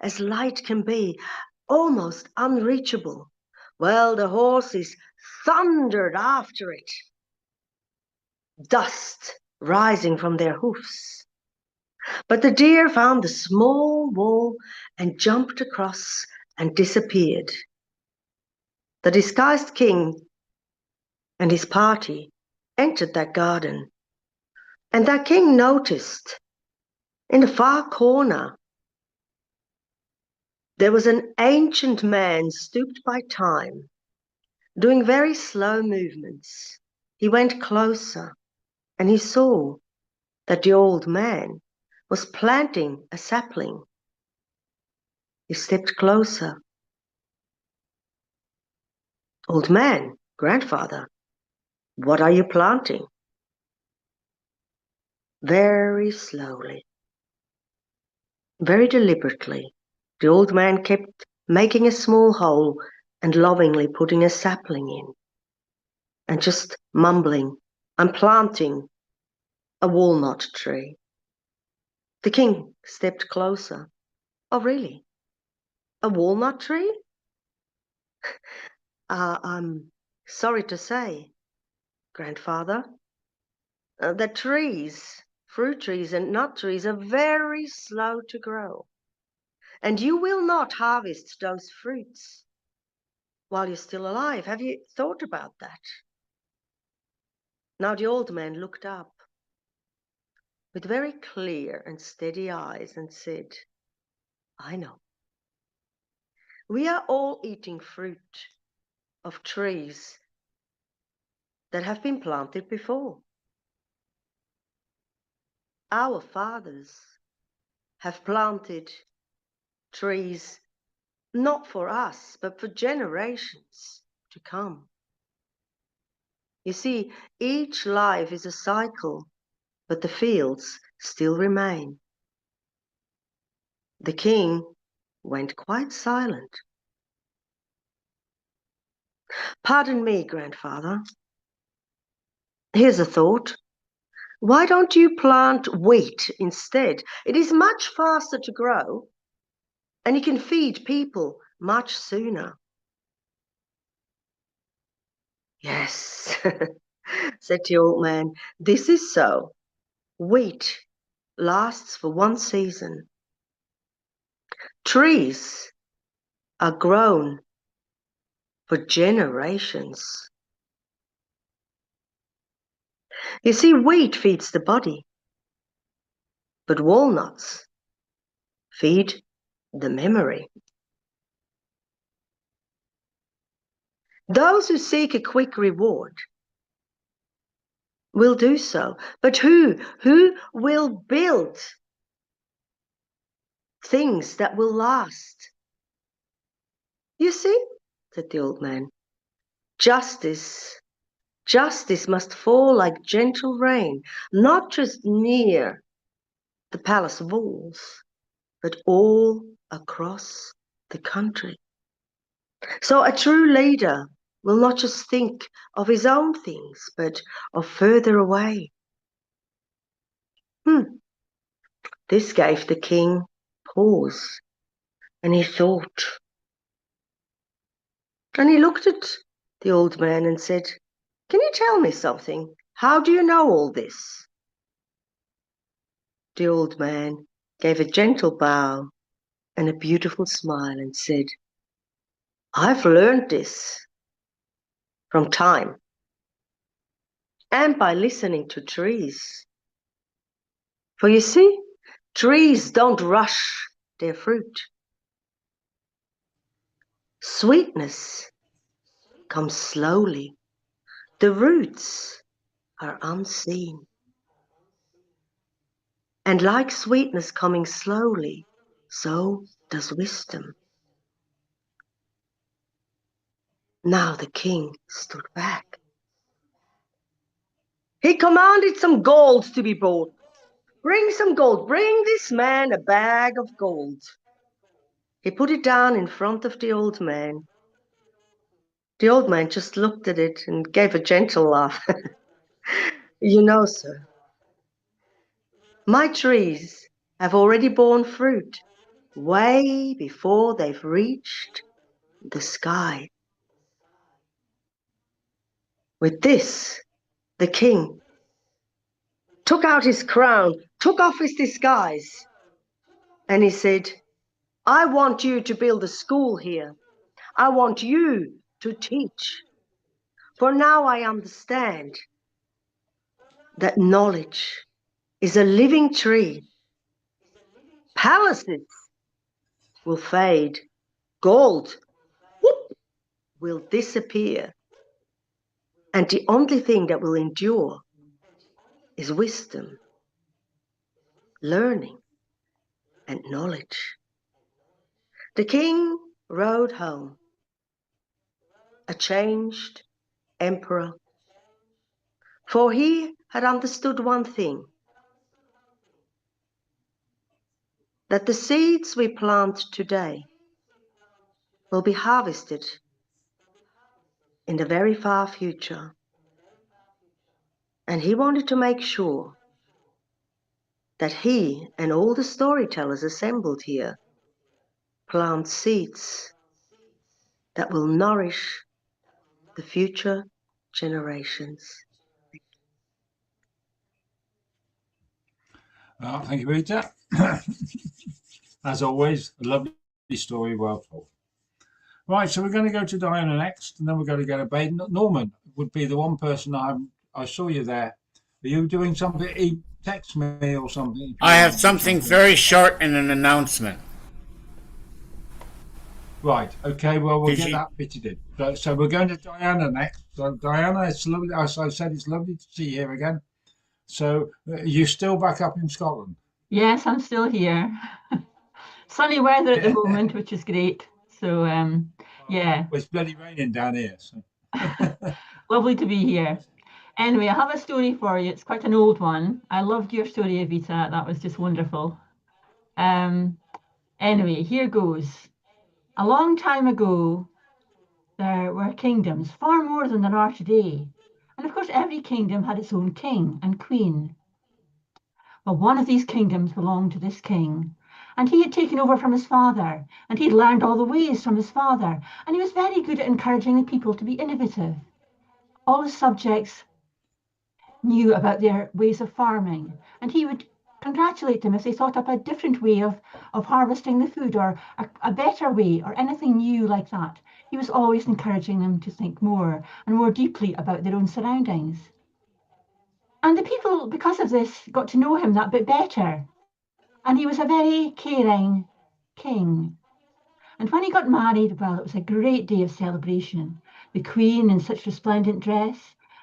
as light can be, almost unreachable. Well, the horses thundered after it, dust rising from their hoofs. But the deer found a small wall and jumped across and disappeared. The disguised king and his party entered that garden, and that king noticed in the far corner there was an ancient man, stooped by time, doing very slow movements. He went closer, and he saw that the old man was planting a sapling. He stepped closer. Old man, grandfather, what are you planting? Very slowly, Very deliberately, the old man kept making a small hole and lovingly putting a sapling in, and just mumbling, "I'm planting a walnut tree." The king stepped closer. "Oh, really? A walnut tree?" I'm sorry to say, grandfather, that trees, fruit trees and nut trees, are very slow to grow. And you will not harvest those fruits while you're still alive. Have you thought about that? Now the old man looked up with very clear and steady eyes and said, "I know. We are all eating fruit of trees that have been planted before. Our fathers have planted trees not for us, but for generations to come. You see, each life is a cycle, but the fields still remain." The king went quite silent. "Pardon me, grandfather. Here's a thought. Why don't you plant wheat instead? It is much faster to grow, and you can feed people much sooner." "Yes," said the old man, "this is so. Wheat lasts for one season. Trees are grown for generations. You see, wheat feeds the body, but walnuts feed the memory. Those who seek a quick reward will do so, but who will build things that will last?" "You see," said the old man, justice must fall like gentle rain, not just near the palace walls, but all across the country. So a true leader will not just think of his own things, but of further away." This gave the king pause, and he thought. And he looked at the old man and said, "Can you tell me something? How do you know all this?" The old man gave a gentle bow and a beautiful smile and said, "I've learned this from time and by listening to trees. For you see, trees don't rush their fruit. Sweetness comes slowly. The roots are unseen. And like sweetness coming slowly, so does wisdom." Now the king stood back. He commanded some gold to be brought. "Bring some gold. Bring this man a bag of gold." He put it down in front of the old man. The old man just looked at it and gave a gentle laugh. "You know, sir, my trees have already borne fruit way before they've reached the sky." With this, the king took out his crown, took off his disguise, and he said, "I want you to build a school here. I want you to teach. For now I understand that knowledge is a living tree. Palaces will fade. Gold, whoop, will disappear. And the only thing that will endure is wisdom, learning, and knowledge." The king rode home, a changed emperor, for he had understood one thing. that the seeds we plant today will be harvested in the very far future. And he wanted to make sure that he and all the storytellers assembled here plant seeds that will nourish the future generations. Well, thank you, Rita. As always, a lovely story, well told. Right, so we're going to go to Diana next, and then we're going to go to Baden. Norman would be the one person I saw you there. Are you doing something? He text me or something. I have something very short and an announcement. Right. Okay. Well, we'll get that fitted in. So we're going to Diana next. So Diana, it's lovely. As I said, it's lovely to see you here again. So you're still back up in Scotland? Yes, I'm still here. Sunny weather at the moment, which is great. So yeah. Well, it's bloody raining down here. So. Lovely to be here. Anyway, I have a story for you. It's quite an old one. I loved your story, Evita. That was just wonderful. Anyway, here goes. A long time ago, there were kingdoms, far more than there are today. And of course, every kingdom had its own king and queen. Well, one of these kingdoms belonged to this king, and he had taken over from his father, and he'd learned all the ways from his father, and he was very good at encouraging the people to be innovative. All his subjects knew about their ways of farming, and he would congratulate them if they thought up a different way of harvesting the food, or a better way, or anything new like that. He was always encouraging them to think more and more deeply about their own surroundings. And the people, because of this, got to know him that bit better. And he was a very caring king. And when he got married, well, it was a great day of celebration. The Queen in such resplendent dress,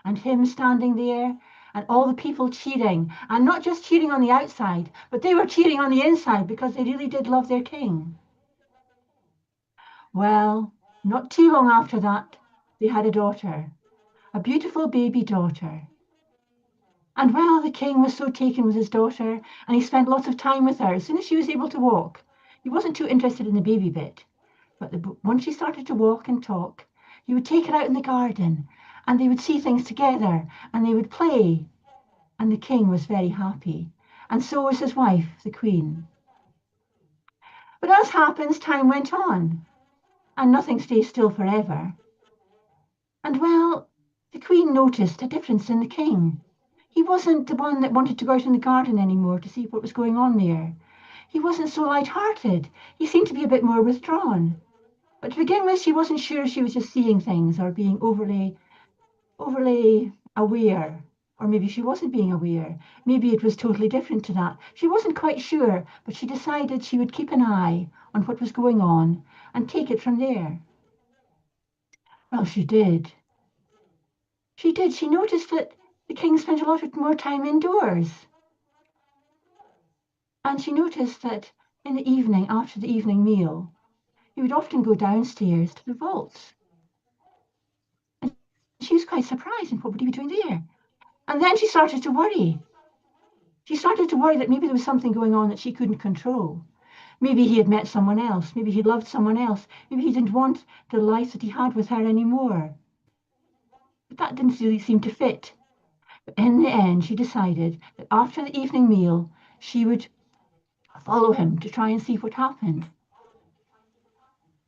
and him standing there, and all the people cheering, and not just cheering on the outside, but they were cheering on the inside because they really did love their king. Well, not too long after that, they had a daughter, a beautiful baby daughter. And well, the king was so taken with his daughter, and he spent lots of time with her as soon as she was able to walk. He wasn't too interested in the baby bit, but once she started to walk and talk, he would take her out in the garden, and they would see things together, and they would play. And the king was very happy, and so was his wife, the queen. But as happens, time went on, and nothing stays still forever. And well, the queen noticed a difference in the king. He wasn't the one that wanted to go out in the garden anymore to see what was going on there. He wasn't so light-hearted. He seemed to be a bit more withdrawn. But to begin with, she wasn't sure she was just seeing things or being overly aware. Or maybe she wasn't being aware. Maybe it was totally different to that. She wasn't quite sure, but she decided she would keep an eye on what was going on and take it from there. Well, she did. She did. She noticed that the king spent a lot more time indoors. And she noticed that in the evening, after the evening meal, he would often go downstairs to the vaults. And she was quite surprised, and what would he be doing there? And then she started to worry. She started to worry that maybe there was something going on that she couldn't control. Maybe he had met someone else. Maybe he loved someone else. Maybe he didn't want the life that he had with her anymore. But that didn't really seem to fit. But in the end, she decided that after the evening meal, she would follow him to try and see what happened.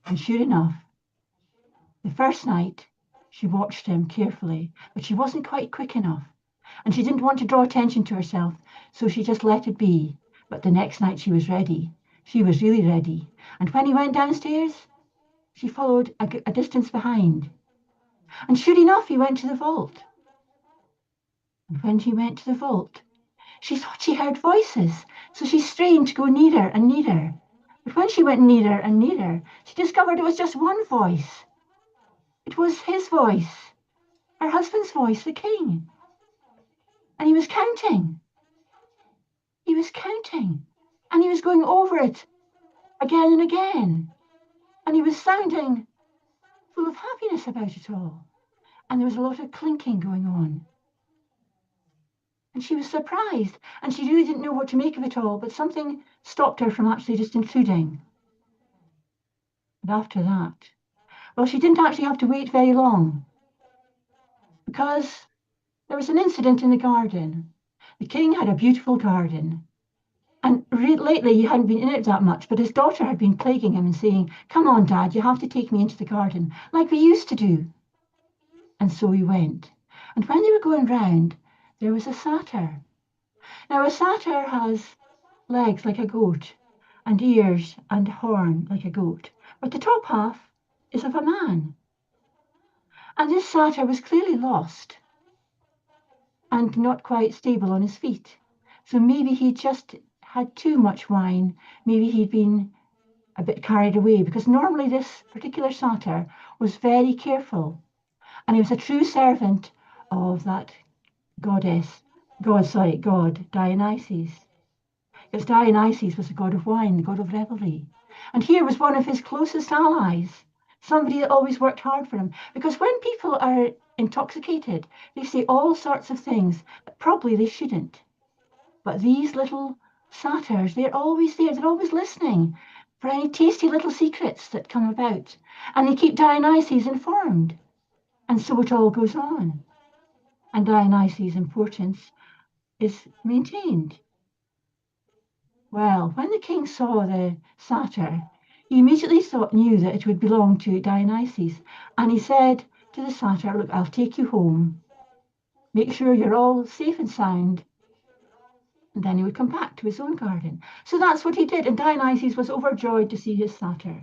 And sure enough, the first night, she watched him carefully, but she wasn't quite quick enough. And she didn't want to draw attention to herself, so she just let it be. But the next night she was ready. She was really ready. And when he went downstairs, she followed a distance behind. And sure enough, he went to the vault. And when she went to the vault, she thought she heard voices, so she strained to go nearer and nearer. But when she went nearer and nearer, she discovered it was just one voice. It was his voice, her husband's voice, the king. And he was counting. He was counting. And he was going over it again and again. And he was sounding full of happiness about it all. And there was a lot of clinking going on. And she was surprised, and she really didn't know what to make of it all, but something stopped her from actually just intruding. And after that, well, she didn't actually have to wait very long, because there was an incident in the garden. The king had a beautiful garden, and lately he hadn't been in it that much, but his daughter had been plaguing him and saying, "Come on, Dad, you have to take me into the garden, like we used to do." And so he went. And when they were going round, there was a satyr. Now, a satyr has legs like a goat, and ears and horn like a goat, but the top half is of a man. And this satyr was clearly lost and not quite stable on his feet. So maybe he just had too much wine. Maybe he'd been a bit carried away, because normally this particular satyr was very careful, and he was a true servant of that god Dionysus. Because Dionysus was the god of wine, the god of revelry. And here was one of his closest allies, somebody that always worked hard for him. Because when people are intoxicated, they say all sorts of things that probably they shouldn't. But these little satyrs, they're always there, they're always listening for any tasty little secrets that come about. And they keep Dionysus informed. And so it all goes on. And Dionysus' importance is maintained. Well, when the king saw the satyr, he immediately knew that it would belong to Dionysus. And he said to the satyr, "Look, I'll take you home. Make sure you're all safe and sound." And then he would come back to his own garden. So that's what he did. And Dionysus was overjoyed to see his satyr.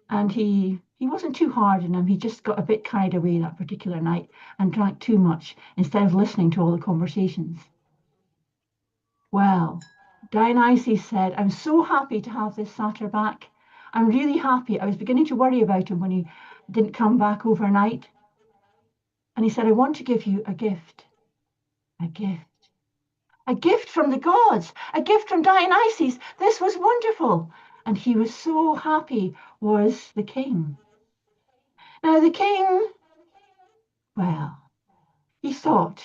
And he wasn't too hard on him. He just got a bit carried away that particular night and drank too much instead of listening to all the conversations. Well, Dionysus said, "I'm so happy to have this satyr back. I'm really happy. I was beginning to worry about him when he didn't come back overnight." And he said, "I want to give you a gift. A gift. A gift from the gods. A gift from Dionysus. This was wonderful." And he was so happy, was the king. Now the king, well, he thought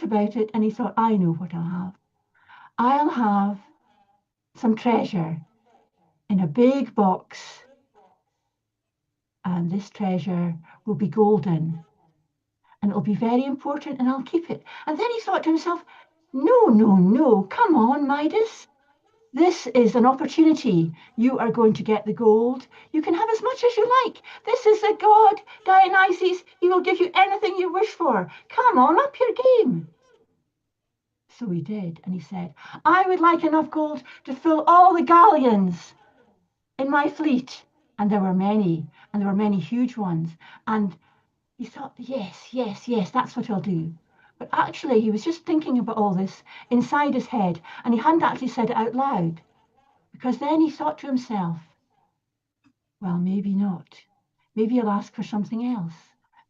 about it, and he thought, "I know what I'll have. I'll have some treasure in a big box, and this treasure will be golden, and it'll be very important, and I'll keep it." And then he thought to himself, No, come on, Midas. This is an opportunity. You are going to get the gold. You can have as much as you like. This is the god Dionysus. He will give you anything you wish for. Come on, up your game. So he did, and he said, "I would like enough gold to fill all the galleons in my fleet." And there were many, and there were many huge ones. And he thought, yes, that's what I'll do. But actually, he was just thinking about all this inside his head, and he hadn't actually said it out loud. Because then he thought to himself, well, maybe not. Maybe he'll ask for something else.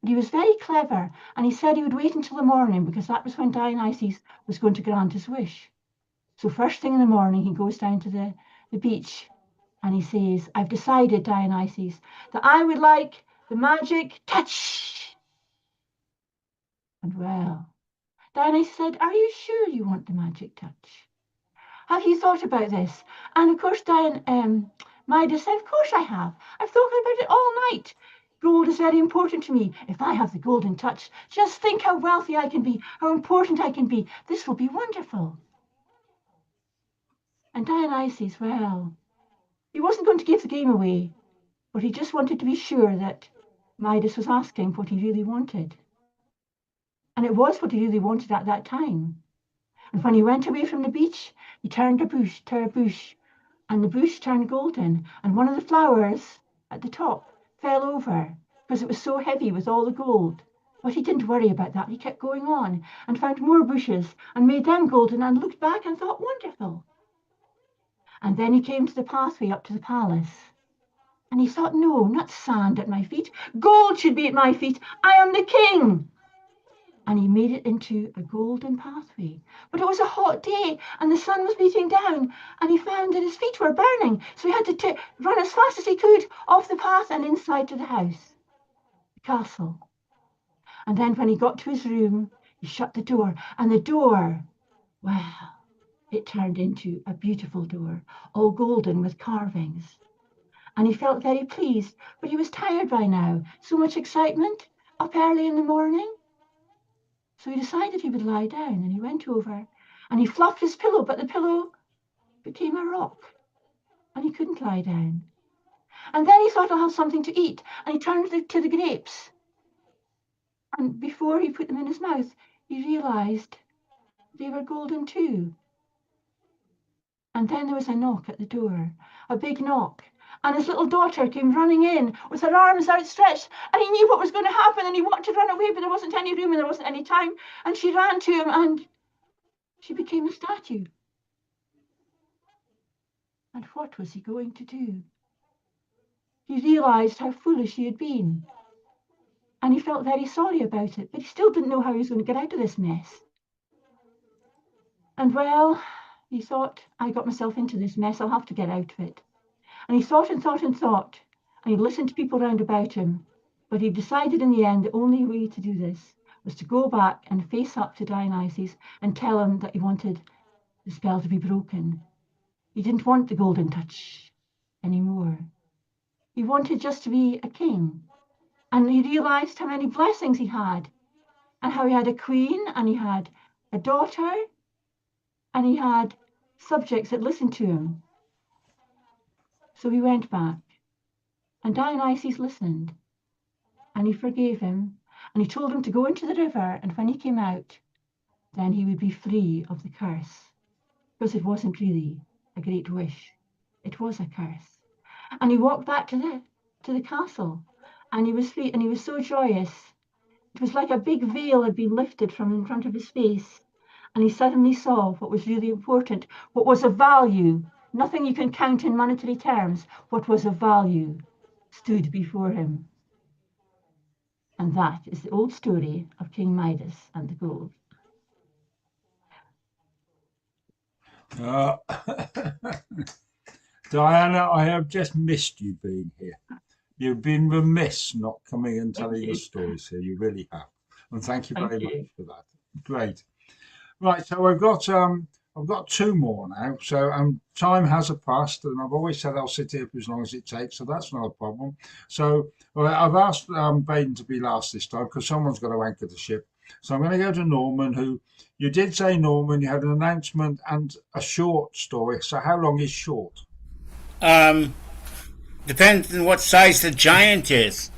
But he was very clever, and he said he would wait until the morning, because that was when Dionysus was going to grant his wish. So first thing in the morning, he goes down to the beach, and he says, "I've decided, Dionysus, that I would like the magic touch." And well, Dionysus said, "Are you sure you want the magic touch? Have you thought about this?" And of course, Midas said, "Of course I have. I've thought about it all night. Gold is very important to me. If I have the golden touch, just think how wealthy I can be, how important I can be. This will be wonderful." And Dionysus, well, he wasn't going to give the game away, but he just wanted to be sure that Midas was asking what he really wanted. And it was what he really wanted at that time. And when he went away from the beach, he turned a bush, and the bush turned golden, and one of the flowers at the top fell over because it was so heavy with all the gold. But he didn't worry about that. He kept going on and found more bushes and made them golden, and looked back and thought, wonderful. And then he came to the pathway up to the palace. And he thought, no, not sand at my feet. Gold should be at my feet. I am the king. And he made it into a golden pathway. But it was a hot day, and the sun was beating down, and he found that his feet were burning. So he had to run as fast as he could off the path and inside to the house, the castle. And then when he got to his room, he shut the door, and the door, well, it turned into a beautiful door, all golden with carvings. And he felt very pleased, but he was tired by now. So much excitement, up early in the morning. So he decided he would lie down, and he went over and he fluffed his pillow, but the pillow became a rock and he couldn't lie down. And then he thought, I'll have something to eat, and he turned to the grapes. And before he put them in his mouth, he realized they were golden too. And then there was a knock at the door, a big knock. And his little daughter came running in with her arms outstretched, and he knew what was going to happen, and he wanted to run away, but there wasn't any room and there wasn't any time. And she ran to him and she became a statue. And what was he going to do? He realized how foolish he had been. And he felt very sorry about it, but he still didn't know how he was going to get out of this mess. And well, he thought, I got myself into this mess, I'll have to get out of it. And he thought and thought and thought, and he listened to people round about him, but he decided in the end the only way to do this was to go back and face up to Dionysus and tell him that he wanted the spell to be broken. He didn't want the golden touch anymore. He wanted just to be a king. And he realized how many blessings he had, and how he had a queen, and he had a daughter, and he had subjects that listened to him. So he went back, and Dionysus listened, and he forgave him, and he told him to go into the river, and when he came out, then he would be free of the curse, because it wasn't really a great wish, it was a curse. And he walked back to the castle, and he was free, and he was so joyous. It was like a big veil had been lifted from in front of his face, and he suddenly saw what was really important, what was of value. Nothing you can count in monetary terms. What was of value stood before him. And that is the old story of King Midas and the gold. Diana, I have just missed you being here. You've been remiss not coming and telling your stories here. You really have. And thank you very much for that. Great. Right, so I've got two more now. So time has passed, and I've always said I'll sit here for as long as it takes, so that's not a problem. So I've asked Baden to be last this time because someone's got to anchor the ship. So I'm going to go to Norman, who you did say, Norman, you had an announcement and a short story. So how long is short? Depends on what size the giant is.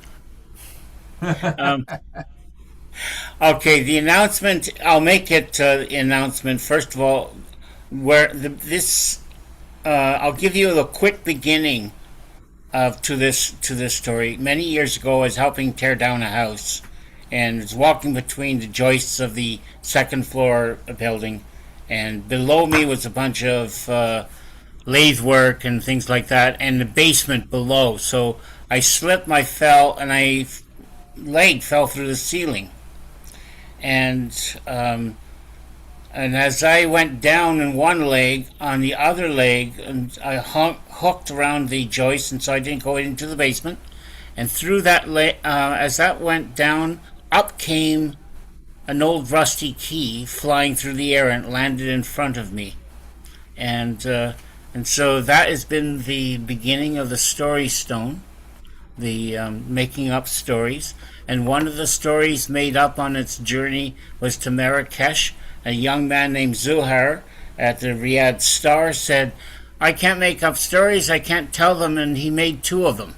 Okay, the announcement, I'll make it the announcement. First of all, where I'll give you a quick beginning to this story. Many years ago, I was helping tear down a house and was walking between the joists of the second floor building, and below me was a bunch of lathe work and things like that, and the basement below. So I slipped, I fell, and my leg fell through the ceiling. And as I went down in one leg, on the other leg, and I hooked around the joist, and so I didn't go into the basement. And through that, as that went down, up came an old rusty key flying through the air and landed in front of me. And so that has been the beginning of the story stone, the making up stories. And one of the stories made up on its journey was to Marrakesh. A young man named Zuhair at the Riyadh Star said, I can't make up stories, I can't tell them, and he made two of them.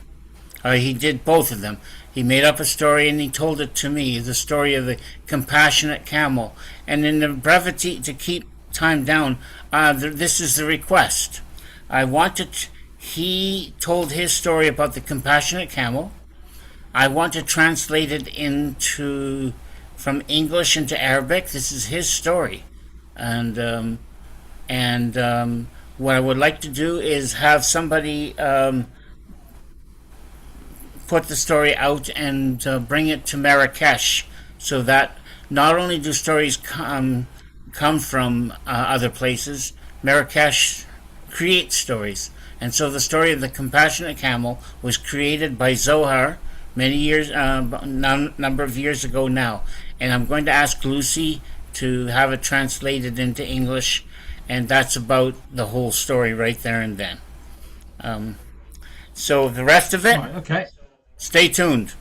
He did both of them. He made up a story and he told it to me, the story of the compassionate camel. And in the brevity, to keep time down, this is the request. He told his story about the compassionate camel. I want to translate it from English into Arabic. This is his story. And what I would like to do is have somebody put the story out and bring it to Marrakesh, so that not only do stories come from other places, Marrakesh creates stories. And so the story of the compassionate camel was created by Zohar, many years, number of years ago now, and I'm going to ask Lucy to have it translated into English, and that's about the whole story right there and then. So the rest of it, Right, okay. Stay tuned.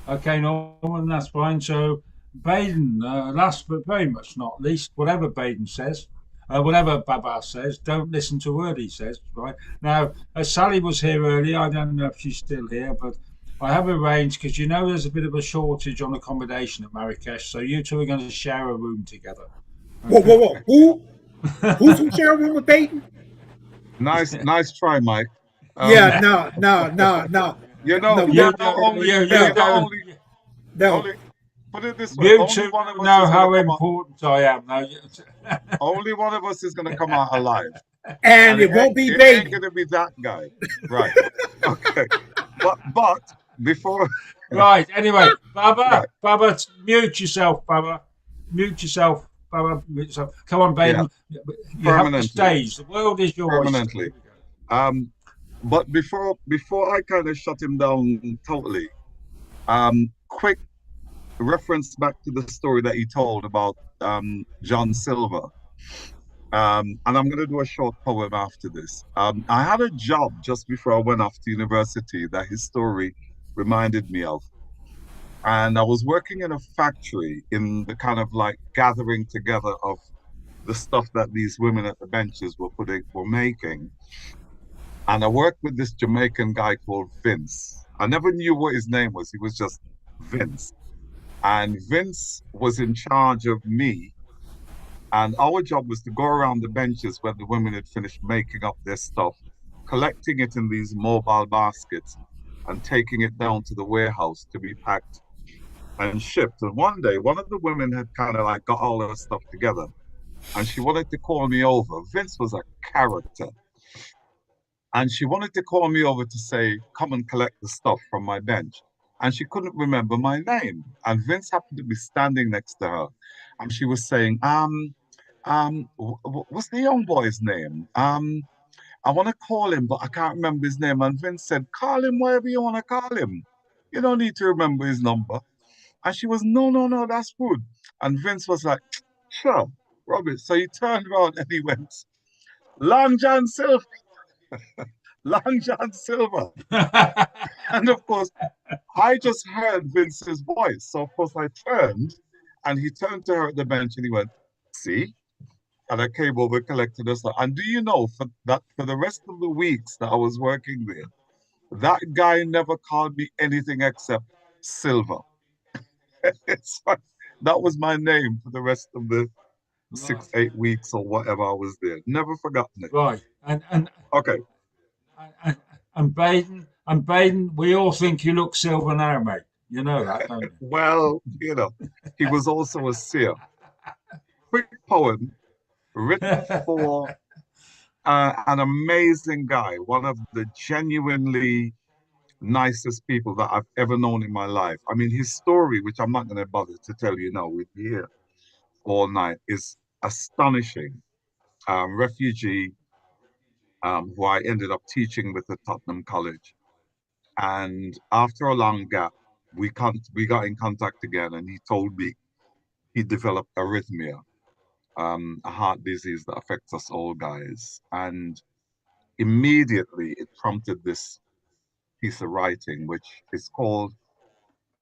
Okay, Norman, that's fine. So, Baden, last but very much not least, whatever Baden says, whatever Baba says, don't listen to a word he says, right? Now, Sally was here earlier. I don't know if she's still here, but I have arranged, because you know there's a bit of a shortage on accommodation at Marrakesh, so you two are going to share a room together. Okay? Whoa. Who's going to share a room with Baden? Nice try, Mike. Yeah, no. You know, only put it this way. You two know how important I am. Now, only one of us is going to come out alive. And it won't be Baden. It ain't going to be that guy. Right. Okay. But before... Right, anyway, Baba, mute yourself, Baba. Mute yourself, Baba. Mute yourself. Come on, Baden. Yeah. You have the stage. The world is yours. Permanently. But before I kind of shut him down totally, quick reference back to the story that he told about John Silver. And I'm going to do a short poem after this. I had a job just before I went off to university that his story reminded me of. And I was working in a factory in the kind of like gathering together of the stuff that these women at the benches were making. And I worked with this Jamaican guy called Vince. I never knew what his name was. He was just Vince. And Vince was in charge of me. And our job was to go around the benches when the women had finished making up their stuff, collecting it in these mobile baskets and taking it down to the warehouse to be packed and shipped. And one day, one of the women had kind of like got all her stuff together and she wanted to call me over. Vince was a character. And she wanted to call me over to say, come and collect the stuff from my bench. And she couldn't remember my name. And Vince happened to be standing next to her. And she was saying, what's the young boy's name? I want to call him, but I can't remember his name. And Vince said, call him whatever you want to call him. You don't need to remember his number. And she was, no, that's good. And Vince was like, sure, Robert. So he turned around and he went, Long John Silver. Long John Silver. And of course, I just heard Vince's voice. So of course I turned and he turned to her at the bench and he went, see? And I came over, collected her stuff. And do you know, for the rest of the weeks that I was working there, that guy never called me anything except Silver. So that was my name for the rest of the 6-8 weeks or whatever I was there. Never forgotten it. Right. And okay. And Baden, we all think you look silver now, mate. You know that, don't you? Well, you know, he was also a seer. Quick poem written for an amazing guy, one of the genuinely nicest people that I've ever known in my life. I mean, his story, which I'm not going to bother to tell you now, we'd be here all night, is astonishing. Refugee who I ended up teaching with at Tottenham College. And after a long gap, we got in contact again, and he told me he developed arrhythmia, a heart disease that affects us all guys. And immediately it prompted this piece of writing, which is called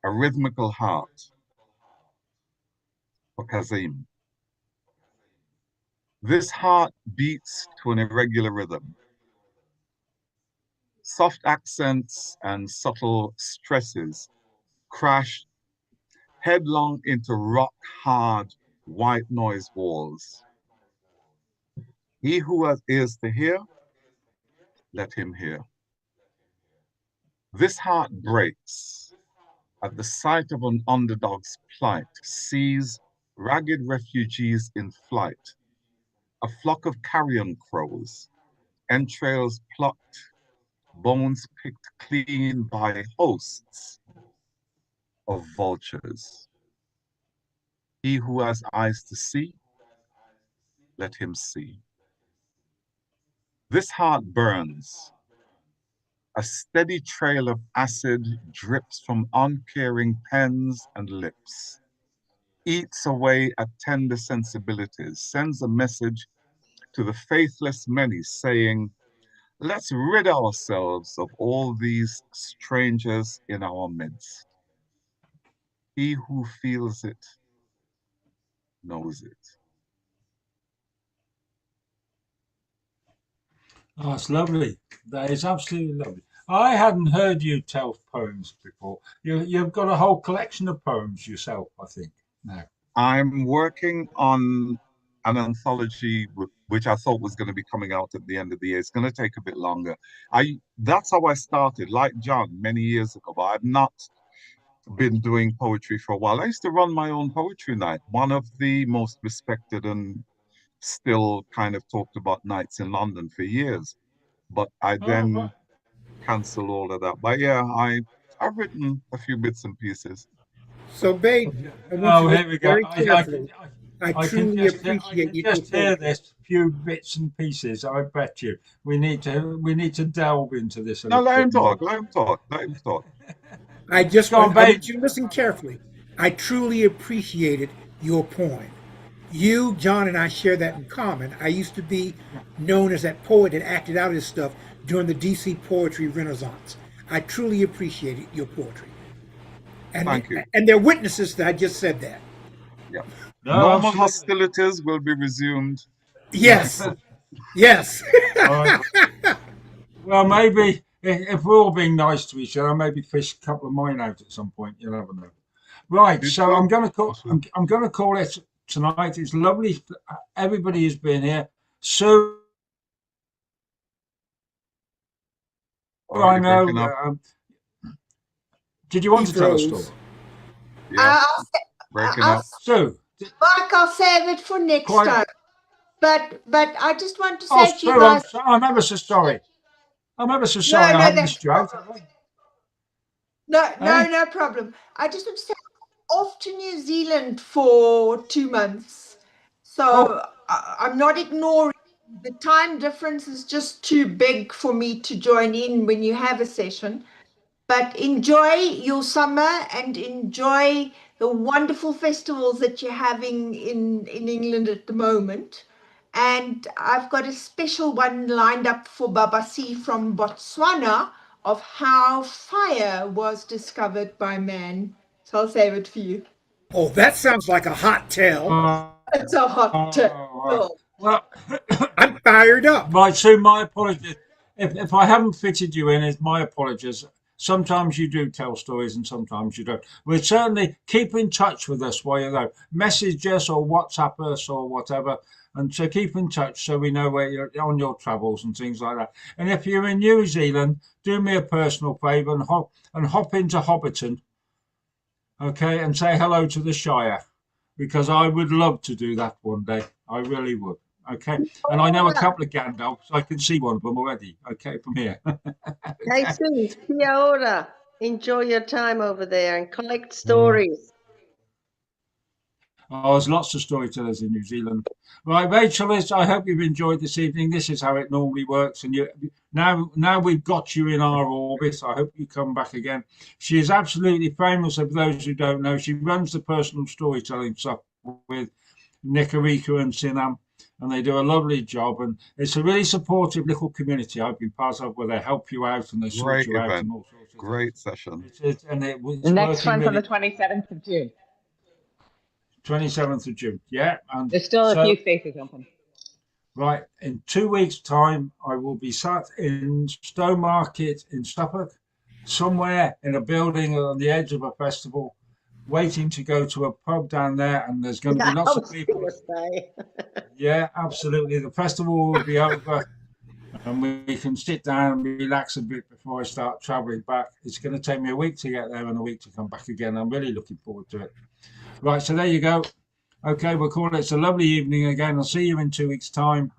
A Rhythmical Heart for Kazim. This heart beats to an irregular rhythm. Soft accents and subtle stresses crash headlong into rock-hard white noise walls. He who has ears to hear, let him hear. This heart breaks at the sight of an underdog's plight, sees ragged refugees in flight, a flock of carrion crows, entrails plucked, bones picked clean by hosts of vultures. He who has eyes to see, let him see. This heart burns A steady trail of acid drips from uncaring pens and lips, eats away at tender sensibilities, sends a message to the faithless many saying, let's rid ourselves of all these strangers in our midst. He who feels it knows it. Oh, it's lovely. That is absolutely lovely. I hadn't heard you tell poems before. You've got a whole collection of poems yourself, I think, now. I'm working on an anthology which I thought was going to be coming out at the end of the year. It's going to take a bit longer. That's how I started, like John, many years ago, but I've not been doing poetry for a while. I used to run my own poetry night, one of the most respected and still kind of talked about nights in London for years. But I then cancelled all of that. But yeah, I've written a few bits and pieces. So, babe, I want you to here we listen very go. carefully. I truly appreciate you. Just hear this few bits and pieces. I bet you we need to delve into this. No, let him talk. Let him talk. I want you to listen carefully. I truly appreciated your poem. You, John, and I share that in common. I used to be known as that poet that acted out his stuff during the DC Poetry Renaissance. I truly appreciated your poetry. And, thank you. And they're witnesses that I just said that. Yeah. Normal hostilities will be resumed. Yes. Yes. Well, maybe if we're all being nice to each other, maybe fish a couple of mine out at some point. You never know. Right. So I'm going to call it tonight. It's lovely. Everybody has been here. So I know. Did you want to tell a story? Yeah. Breaking up. So, Mark, I'll save it for next time. But I just want to say to you guys. I'm ever so sorry. I missed you out. No problem. I just want to say I'm off to New Zealand for 2 months. So I'm not ignoring. The time difference is just too big for me to join in when you have a session. But enjoy your summer and enjoy the wonderful festivals that you're having in England at the moment. And I've got a special one lined up for Babasi from Botswana of how fire was discovered by man. So I'll save it for you. Oh, that sounds like a hot tale. It's a hot tale. Well, I'm fired up. Right, so my apologies. If I haven't fitted you in, it's my apologies. Sometimes you do tell stories and sometimes you don't. We'll certainly keep in touch with us while you're there. Message us or WhatsApp us or whatever. And so keep in touch so we know where you're on your travels and things like that. And if you're in New Zealand, do me a personal favour and hop into Hobbiton, okay, and say hello to the Shire, because I would love to do that one day. I really would. Okay, and I know a couple of Gandalfs. I can see one of them already. Okay, from here. Hey, Sue, kia ora. Enjoy your time over there and collect stories. Oh, there's lots of storytellers in New Zealand. Right, Rachel, I hope you've enjoyed this evening. This is how it normally works. And now we've got you in our orbit. I hope you come back again. She is absolutely famous. For those who don't know, she runs the personal storytelling stuff with Nikarika and Sinam. And they do a lovely job, and it's a really supportive little community I've been part of, where they help you out and they sort you out and all sorts of great session. The next one's on the 27th of June. 27th of June, yeah. And there's still a few spaces open. Right, in 2 weeks' time, I will be sat in Stowmarket in Suffolk, somewhere in a building on the edge of a festival, waiting to go to a pub down there, and there's going to be lots of people. Yeah, absolutely. The festival will be over, and we can sit down and relax a bit before I start traveling back. It's going to take me a week to get there and a week to come back again. I'm really looking forward to it. Right, so there you go. Okay, we'll call it. It's a lovely evening again. I'll see you in 2 weeks' time.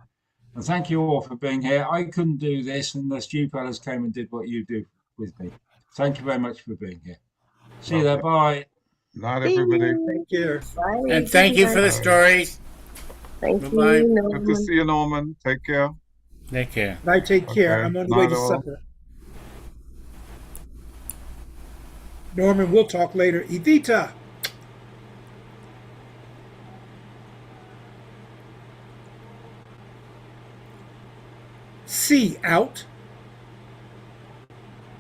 And thank you all for being here. I couldn't do this unless you fellas came and did what you do with me. Thank you very much for being here. See you there. Bye. Night, everybody. Take care. Bye. And thank you for the stories. Thank Bye-bye. you, Norman. Good to see you, Norman. Take care. Take care. Bye, take care. Okay. I'm on the way to Night all. supper. Norman, we'll talk later. Evita. C out.